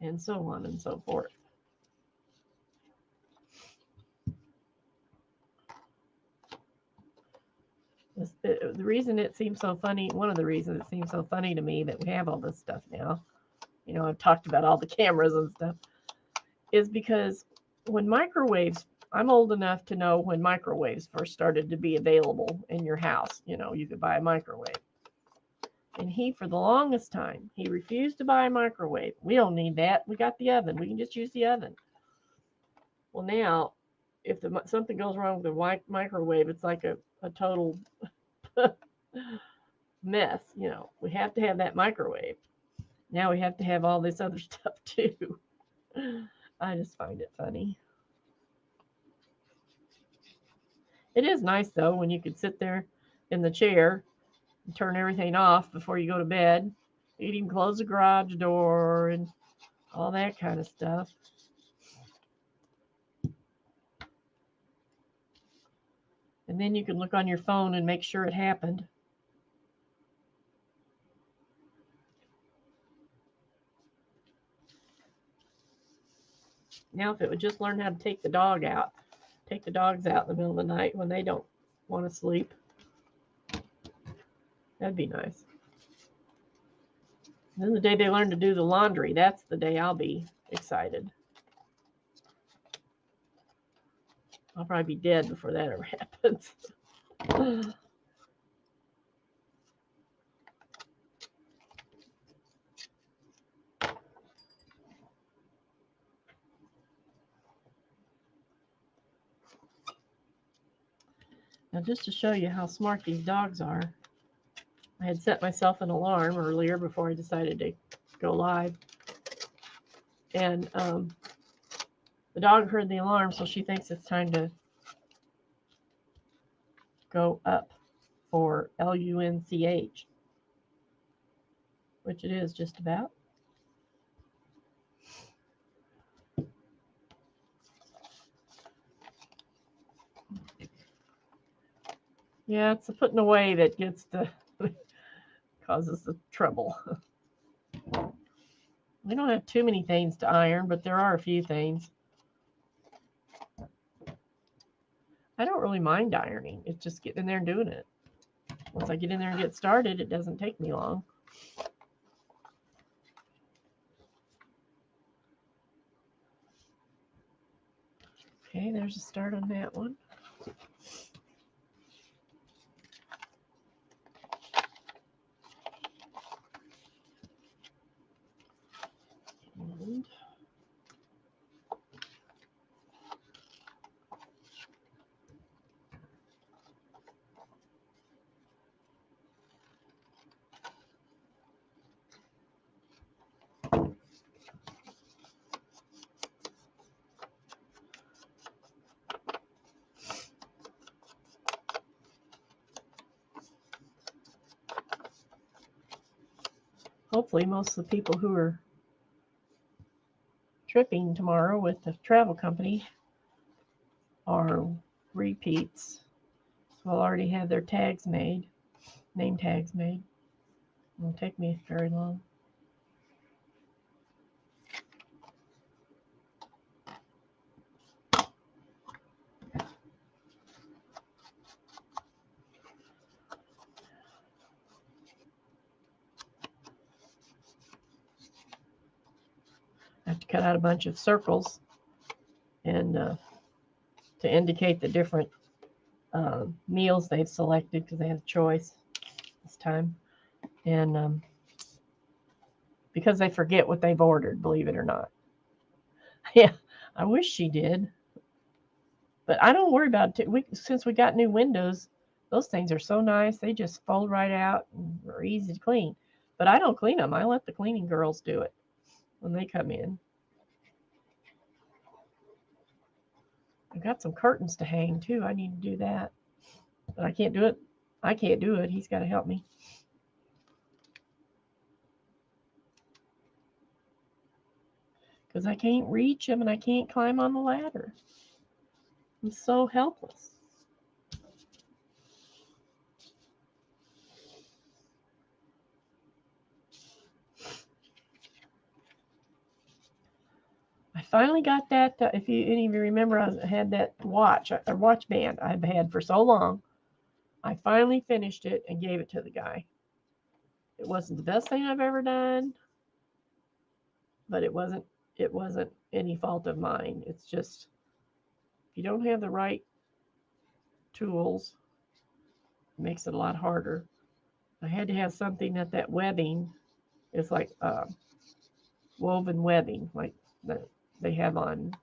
and so on and so forth. The reason it seems so funny, one of the reasons it seems so funny to me that we have all this stuff now, I've talked about all the cameras and stuff, is because when microwaves, I'm old enough to know when microwaves first started to be available in your house. You could buy a microwave. And he, for the longest time, he refused to buy a microwave. We don't need that. We got the oven. We can just use the oven. Well, now, if something goes wrong with the microwave, it's like a total mess. We have to have that microwave. Now we have to have all this other stuff too. I just find it funny. It is nice though when you could sit there in the chair and turn everything off before you go to bed. You can even close the garage door and all that kind of stuff. And then you can look on your phone and make sure it happened. Now, if it would just learn how to take the dogs out in the middle of the night when they don't want to sleep, that'd be nice. And then the day they learn to do the laundry, that's the day I'll be excited. I'll probably be dead before that ever happens. Now, just to show you how smart these dogs are, I had set myself an alarm earlier before I decided to go live. And the dog heard the alarm, so she thinks it's time to go up for LUNCH, which it is just about. Yeah, it's the putting away that gets the causes the trouble. We don't have too many things to iron, but there are a few things. I don't really mind ironing. It's just getting in there and doing it. Once I get in there and get started, it doesn't take me long. Okay, there's a start on that one. And hopefully most of the people who are tripping tomorrow with the travel company are repeats. So I'll already have their tags made, name tags made. It won't take me very long. I have to cut out a bunch of circles and to indicate the different meals they've selected because they have a choice this time. And because they forget what they've ordered, believe it or not. Yeah, I wish she did. But I don't worry about it. Since we got new windows, those things are so nice. They just fold right out and are easy to clean. But I don't clean them. I let the cleaning girls do it when they come in. I've got some curtains to hang too. I need to do that. But I can't do it. I can't do it. He's got to help me. Because I can't reach him and I can't climb on the ladder. I'm so helpless. finally got that. If any of you remember, I had that watch band I've had for so long. I finally finished it and gave it to the guy. It wasn't the best thing I've ever done, but it wasn't any fault of mine. It's just if you don't have the right tools, it makes it a lot harder. I had to have something that webbing is like woven webbing, like that they have on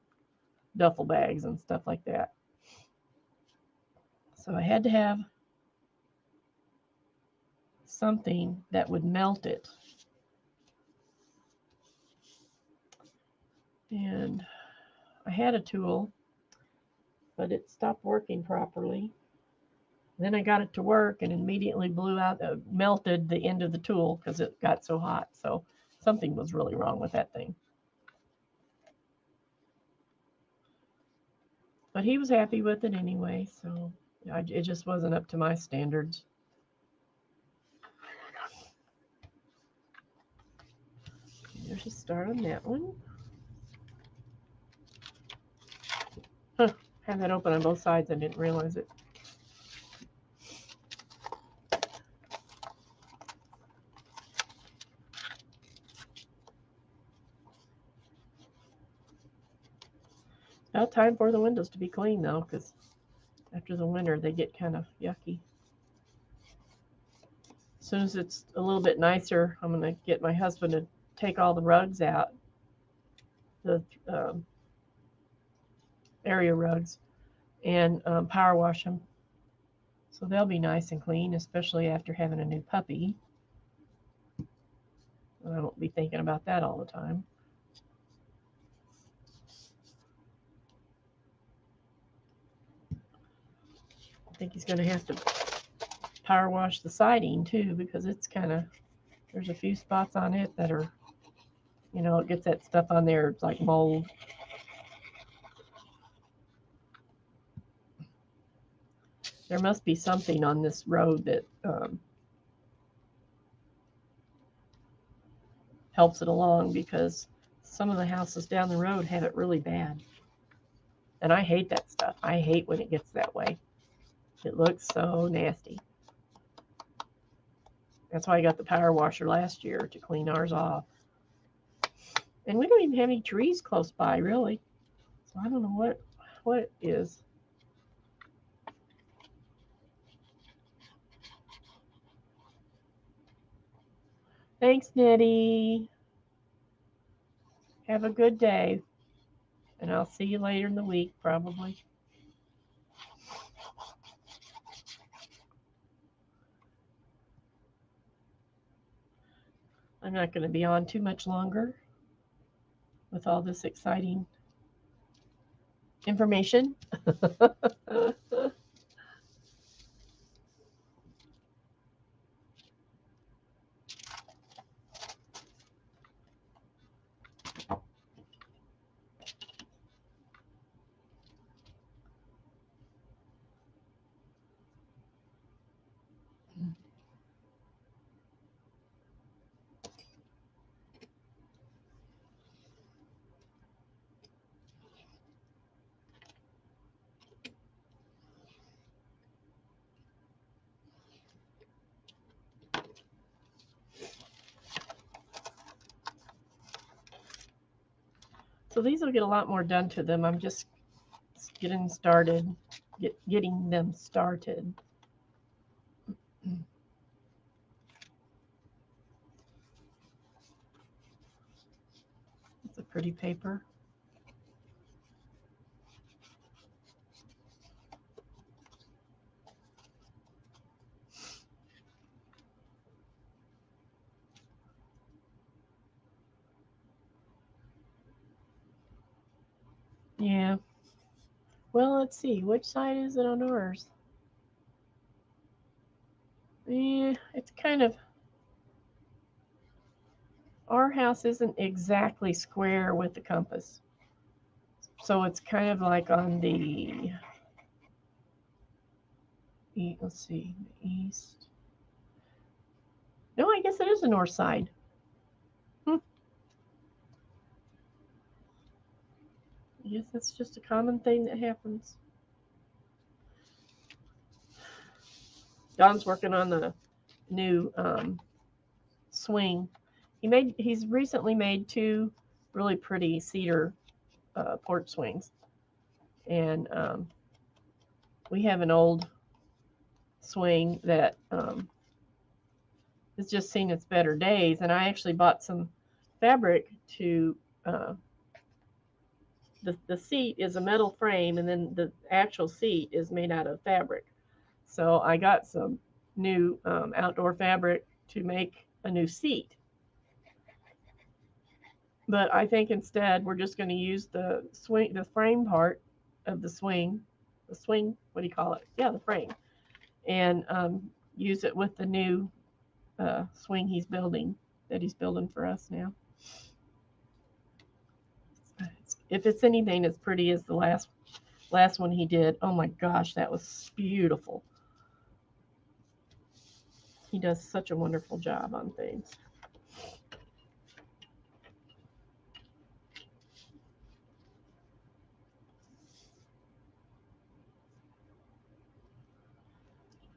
duffel bags and stuff like that. So I had to have something that would melt it. And I had a tool, but it stopped working properly. Then I got it to work and immediately blew out, melted the end of the tool because it got so hot. So something was really wrong with that thing. But he was happy with it anyway, so it just wasn't up to my standards. There's a start on that one. Huh, had that open on both sides. I didn't realize it. About time for the windows to be clean though, because after the winter they get kind of yucky. As soon as it's a little bit nicer, I'm going to get my husband to take all the rugs out, the area rugs, and power wash them. So they'll be nice and clean, especially after having a new puppy. I won't be thinking about that all the time. I think he's going to have to power wash the siding too, because it's kind of, there's a few spots on it that are, it gets that stuff on there. It's like mold. There must be something on this road that helps it along, because some of the houses down the road have it really bad. And I hate that stuff. I hate when it gets that way. It looks so nasty. That's why I got the power washer last year, to clean ours off. And we don't even have any trees close by, really. So I don't know what it is. Thanks, Nettie. Have a good day. And I'll see you later in the week, probably. I'm not going to be on too much longer with all this exciting information. So these will get a lot more done to them. I'm just getting started, getting them started. It's a pretty paper. Yeah. Well, let's see. Which side is it on ours? Yeah, it's kind of, our house isn't exactly square with the compass. So it's kind of like on the, let's see, east. No, I guess it is the north side. guess that's just a common thing that happens. Don's working on the new swing. He's recently made two really pretty cedar porch swings, and we have an old swing that has just seen its better days, and I actually bought some fabric to the seat is a metal frame, and then the actual seat is made out of fabric. So I got some new outdoor fabric to make a new seat. But I think instead we're just going to use the frame part of the swing, what do you call it? Yeah, the frame, and use it with the new swing he's building for us now. If it's anything as pretty as the last one he did, oh my gosh, that was beautiful. He does such a wonderful job on things.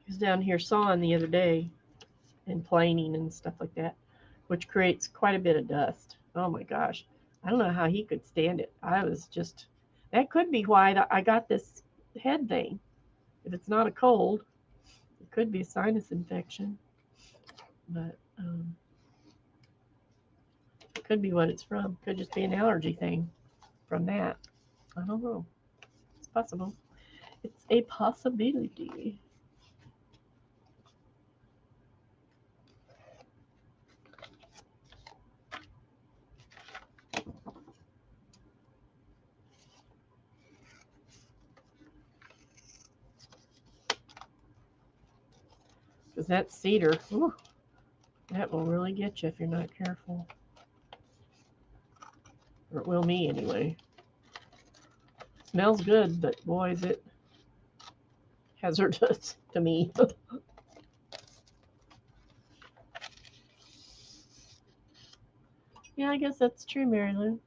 He was down here sawing the other day and planing and stuff like that, which creates quite a bit of dust. Oh my gosh. I don't know how he could stand it. That could be why I got this head thing. If it's not a cold, it could be a sinus infection. But it could be what it's from. Could just be an allergy thing from that. I don't know. It's possible. It's a possibility. Because that cedar, whew, that will really get you if you're not careful. Or it will me anyway. Smells good, but boy, is it hazardous to me. Yeah, I guess that's true, Mary Lou.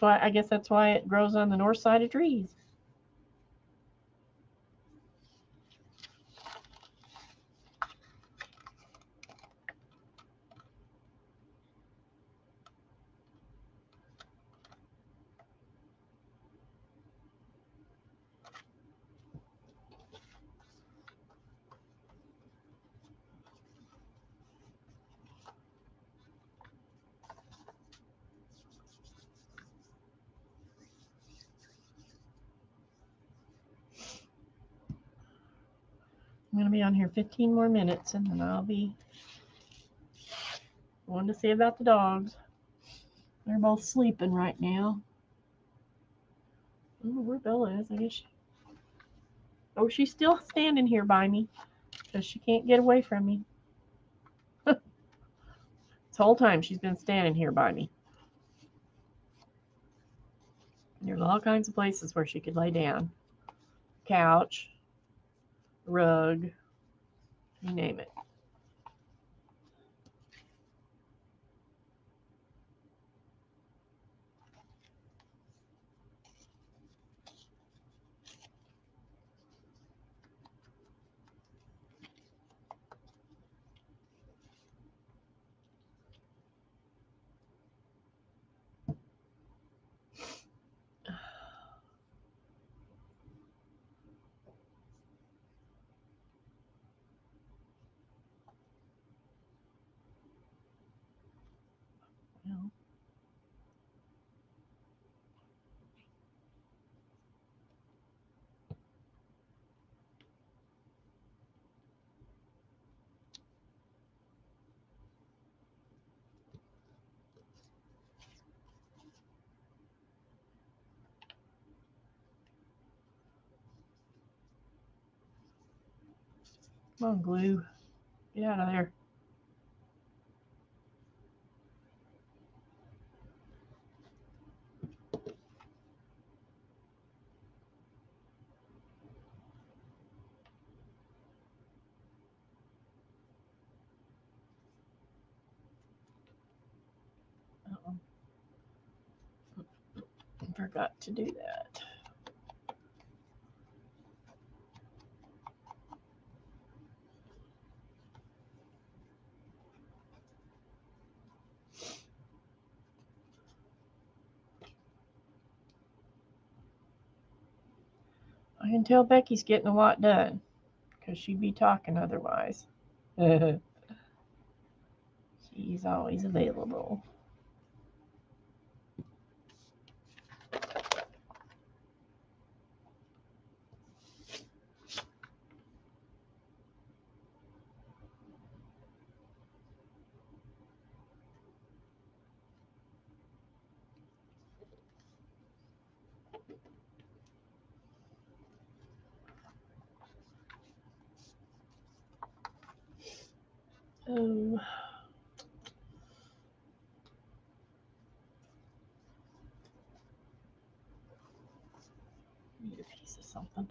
I guess that's why it grows on the north side of trees. I'm going to be on here 15 more minutes, and then I'll be going to see about the dogs. They're both sleeping right now. I don't know where Bella is. I guess she's still standing here by me because she can't get away from me. This whole time she's been standing here by me. And there's all kinds of places where she could lay down. Couch, rug, you name it. Well, come on, glue. Get out of there. Uh-oh. forgot to do that. I can tell Becky's getting a lot done because she'd be talking otherwise. She's always available. Um, need a piece of something.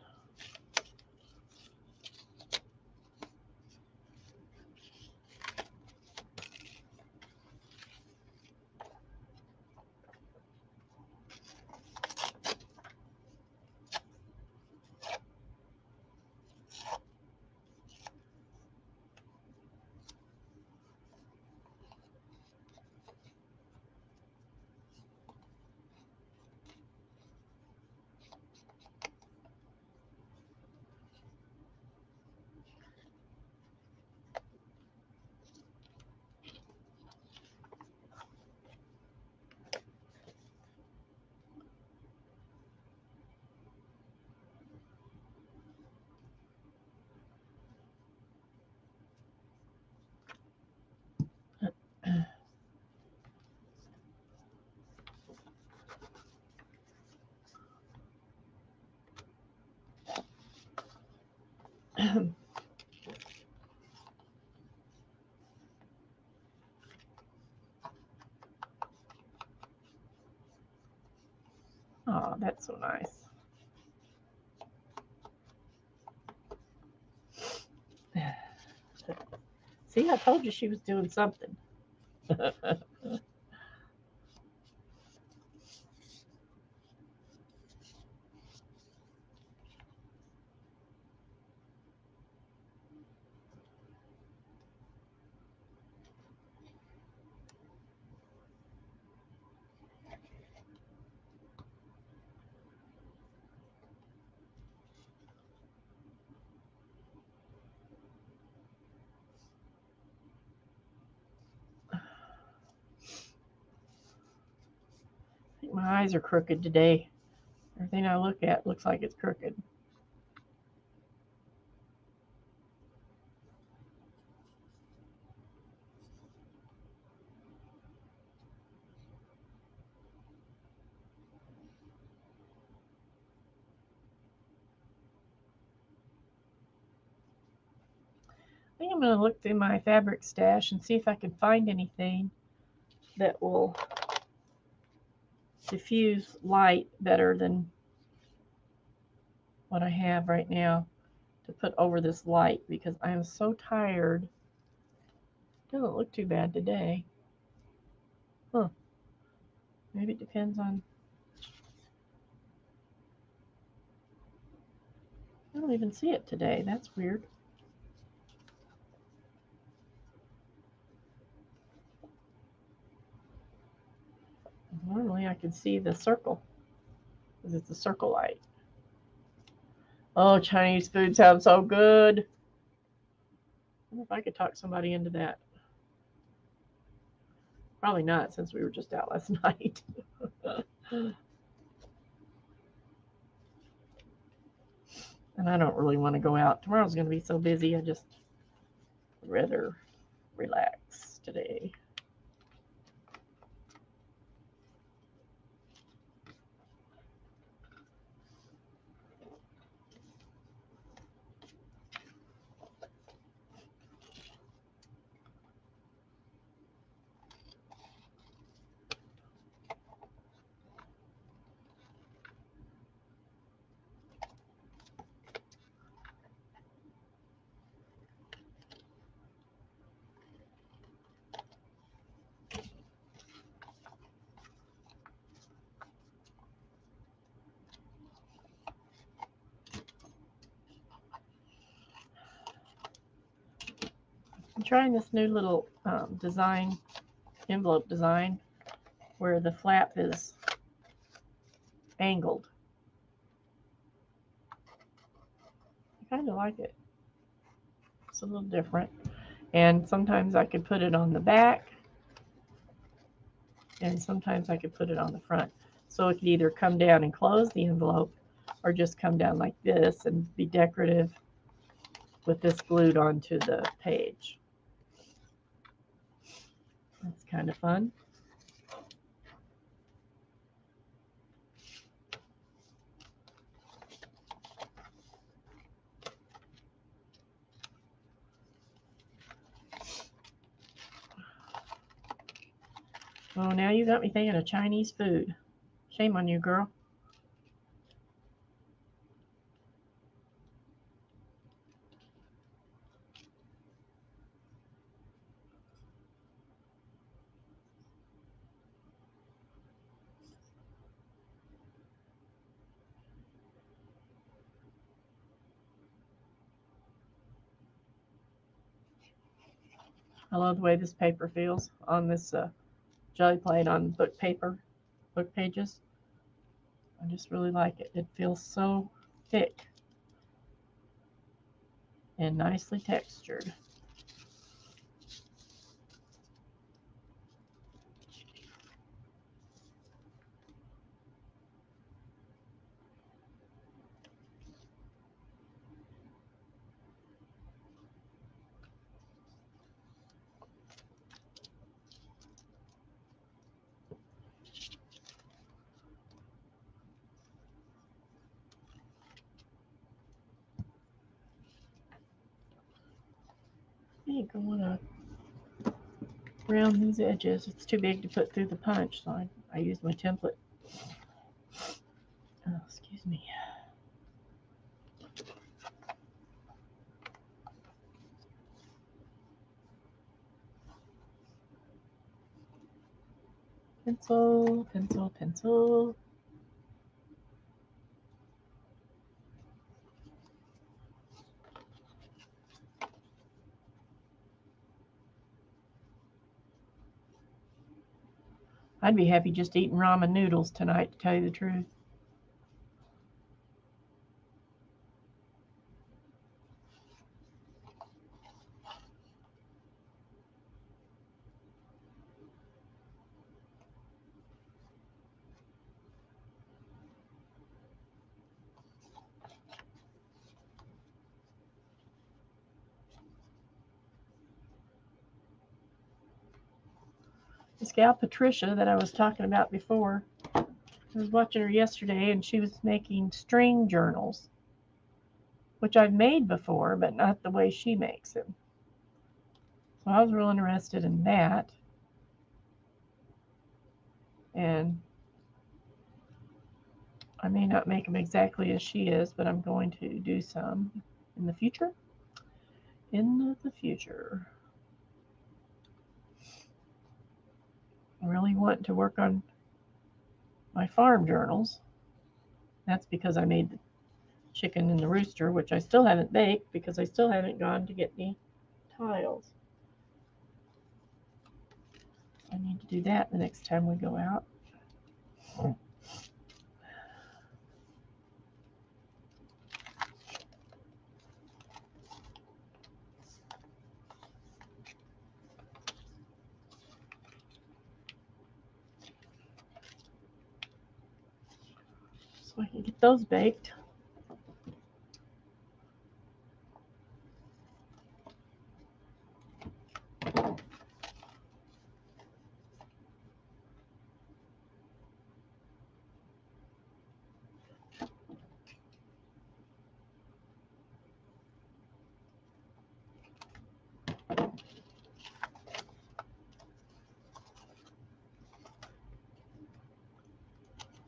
Oh, that's so nice. See, I told you she was doing something. I think my eyes are crooked today. Everything I look at looks like it's crooked. I think I'm going to look through my fabric stash and see if I can find anything that will diffuse light better than what I have right now to put over this light because I am so tired. Doesn't look too bad today. Huh. Maybe it depends on. I don't even see it today. That's weird. Normally I can see the circle because it's a circle light. Oh, Chinese food sounds so good. I wonder if I could talk somebody into that. Probably not since we were just out last night. And I don't really want to go out. Tomorrow's going to be so busy. I just would rather relax today. I'm trying this new little design, envelope design, where the flap is angled. I kind of like it. It's a little different. And sometimes I could put it on the back, and sometimes I could put it on the front. So it could either come down and close the envelope, or just come down like this and be decorative with this glued onto the page. That's kind of fun. Oh, now you got me thinking of Chinese food. Shame on you, girl. I love the way this paper feels on this jelly plate on book paper, book pages. I just really like it. It feels so thick and nicely textured. I think I want to round these edges. It's too big to put through the punch, so I use my template. Oh, excuse me. Pencil, pencil, pencil. I'd be happy just eating ramen noodles tonight, to tell you the truth. This gal Patricia that I was talking about before, I was watching her yesterday, and she was making string journals, which I've made before, but not the way she makes them. So I was real interested in that. And I may not make them exactly as she is, but I'm going to do some in the future. In the future. I really want to work on my farm journals. That's because I made the chicken and the rooster, which I still haven't baked because I still haven't gone to get the tiles. I need to do that the next time we go out. So I can get those baked.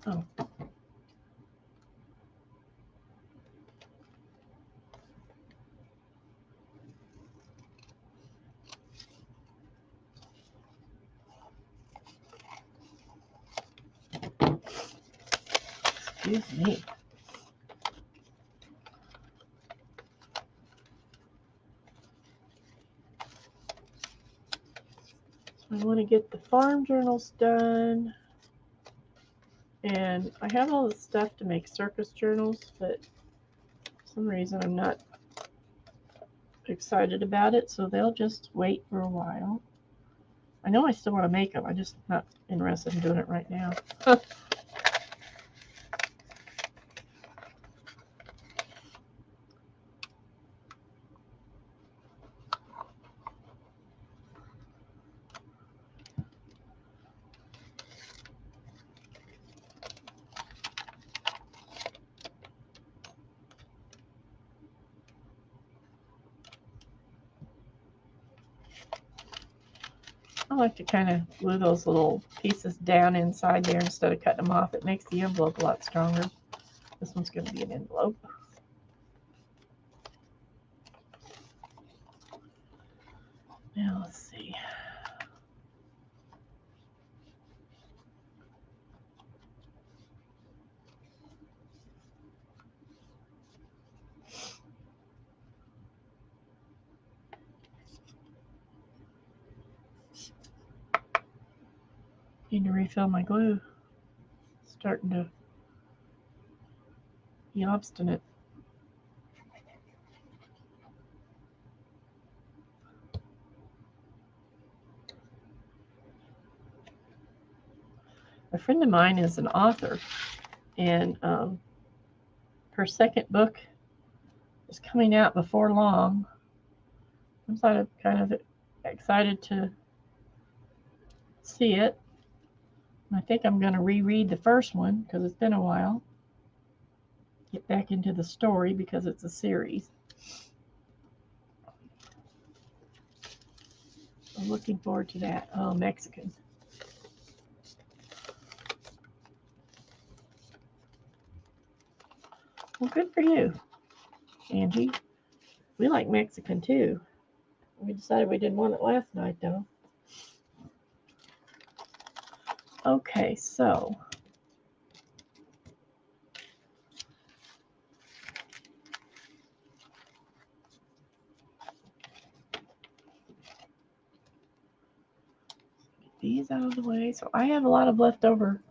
Oh. Excuse me. I want to get the farm journals done. And I have all the stuff to make circus journals, but for some reason I'm not excited about it, so they'll just wait for a while. I know I still want to make them. I'm just not interested in doing it right now. I like to kind of glue those little pieces down inside there instead of cutting them off. It makes the envelope a lot stronger. This one's going to be an envelope. Now let's see. Need to refill my glue. It's starting to be obstinate. A friend of mine is an author, and her second book is coming out before long. I'm kind of excited to see it. I think I'm going to reread the first one because it's been a while. Get back into the story because it's a series. I'm looking forward to that. Oh, Mexican. Well, good for you, Angie. We like Mexican too. We decided we didn't want it last night though. Okay, so get these out of the way. So I have a lot of leftover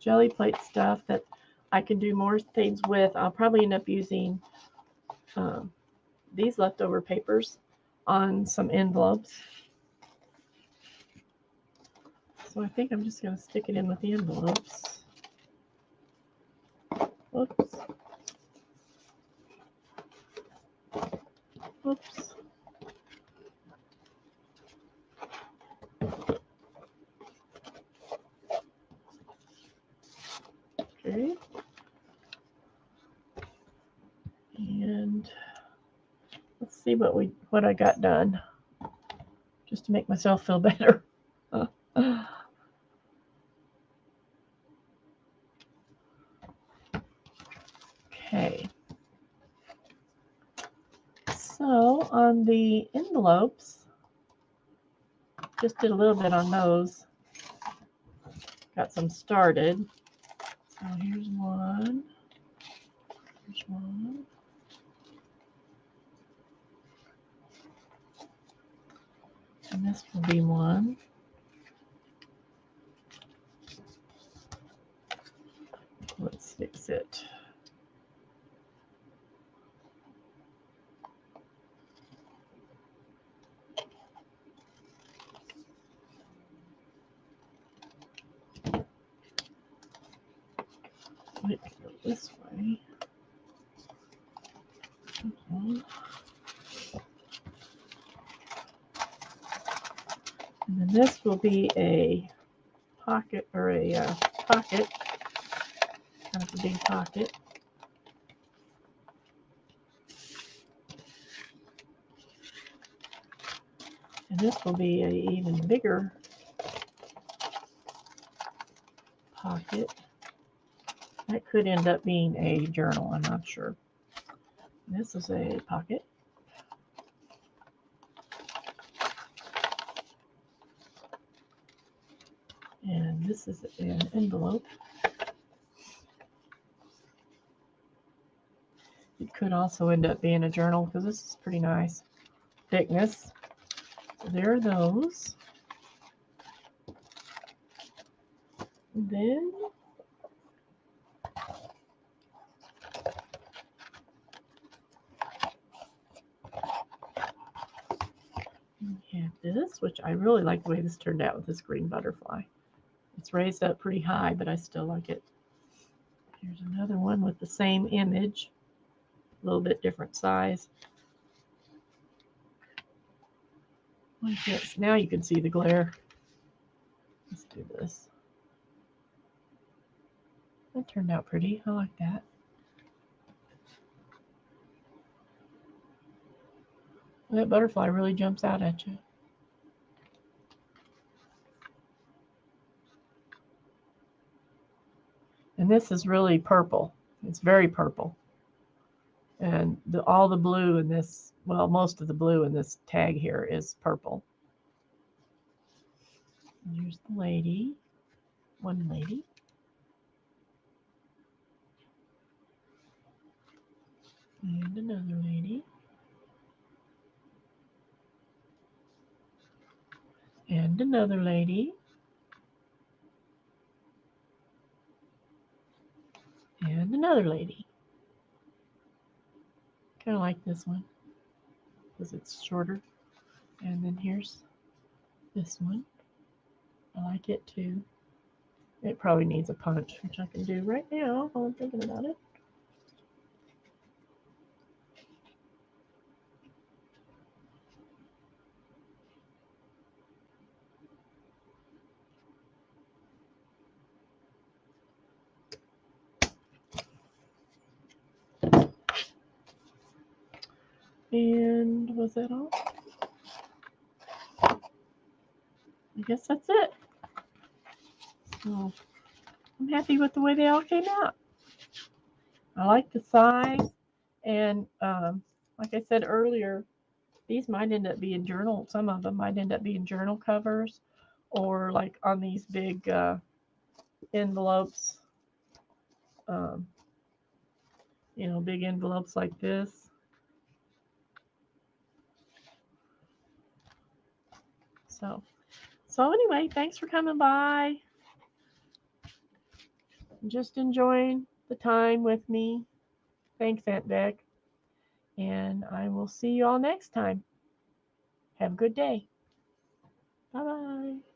jelly plate stuff that I can do more things with. I'll probably end up using these leftover papers on some envelopes. So I think I'm just going to stick it in with the envelopes. Whoops. Whoops. Okay. And let's see what I got done, just to make myself feel better. Okay. So on the envelopes, just did a little bit on those. Got some started. So here's one. Here's one. And this will be one. Let's fix it. Might go this way. Okay. And then this will be a pocket, or a pocket, kind of a big pocket. And this will be an even bigger pocket. That could end up being a journal, I'm not sure. This is a pocket. And this is an envelope. It could also end up being a journal because this is pretty nice thickness. So there are those. And then we have this, which I really like the way this turned out with this green butterfly. It's raised up pretty high, but I still like it. Here's another one with the same image, a little bit different size. Yes, now you can see the glare. Let's do this. That turned out pretty. I like that. That butterfly really jumps out at you. And this is really purple. It's very purple. And all the blue in this, well, most of the blue in this tag here is purple. And here's the lady. One lady. And another lady. And another lady. And another lady. Kind of like this one because it's shorter. And then here's this one. I like it too. It probably needs a punch, which I can do right now while I'm thinking about it. And was that all? I guess that's it. So I'm happy with the way they all came out. I like the size, and like I said earlier, these might end up being journal. Some of them might end up being journal covers, or like on these big envelopes. You know, big envelopes like this. So anyway, thanks for coming by. Just enjoying the time with me. Thanks, Aunt Beck. And I will see you all next time. Have a good day. Bye-bye.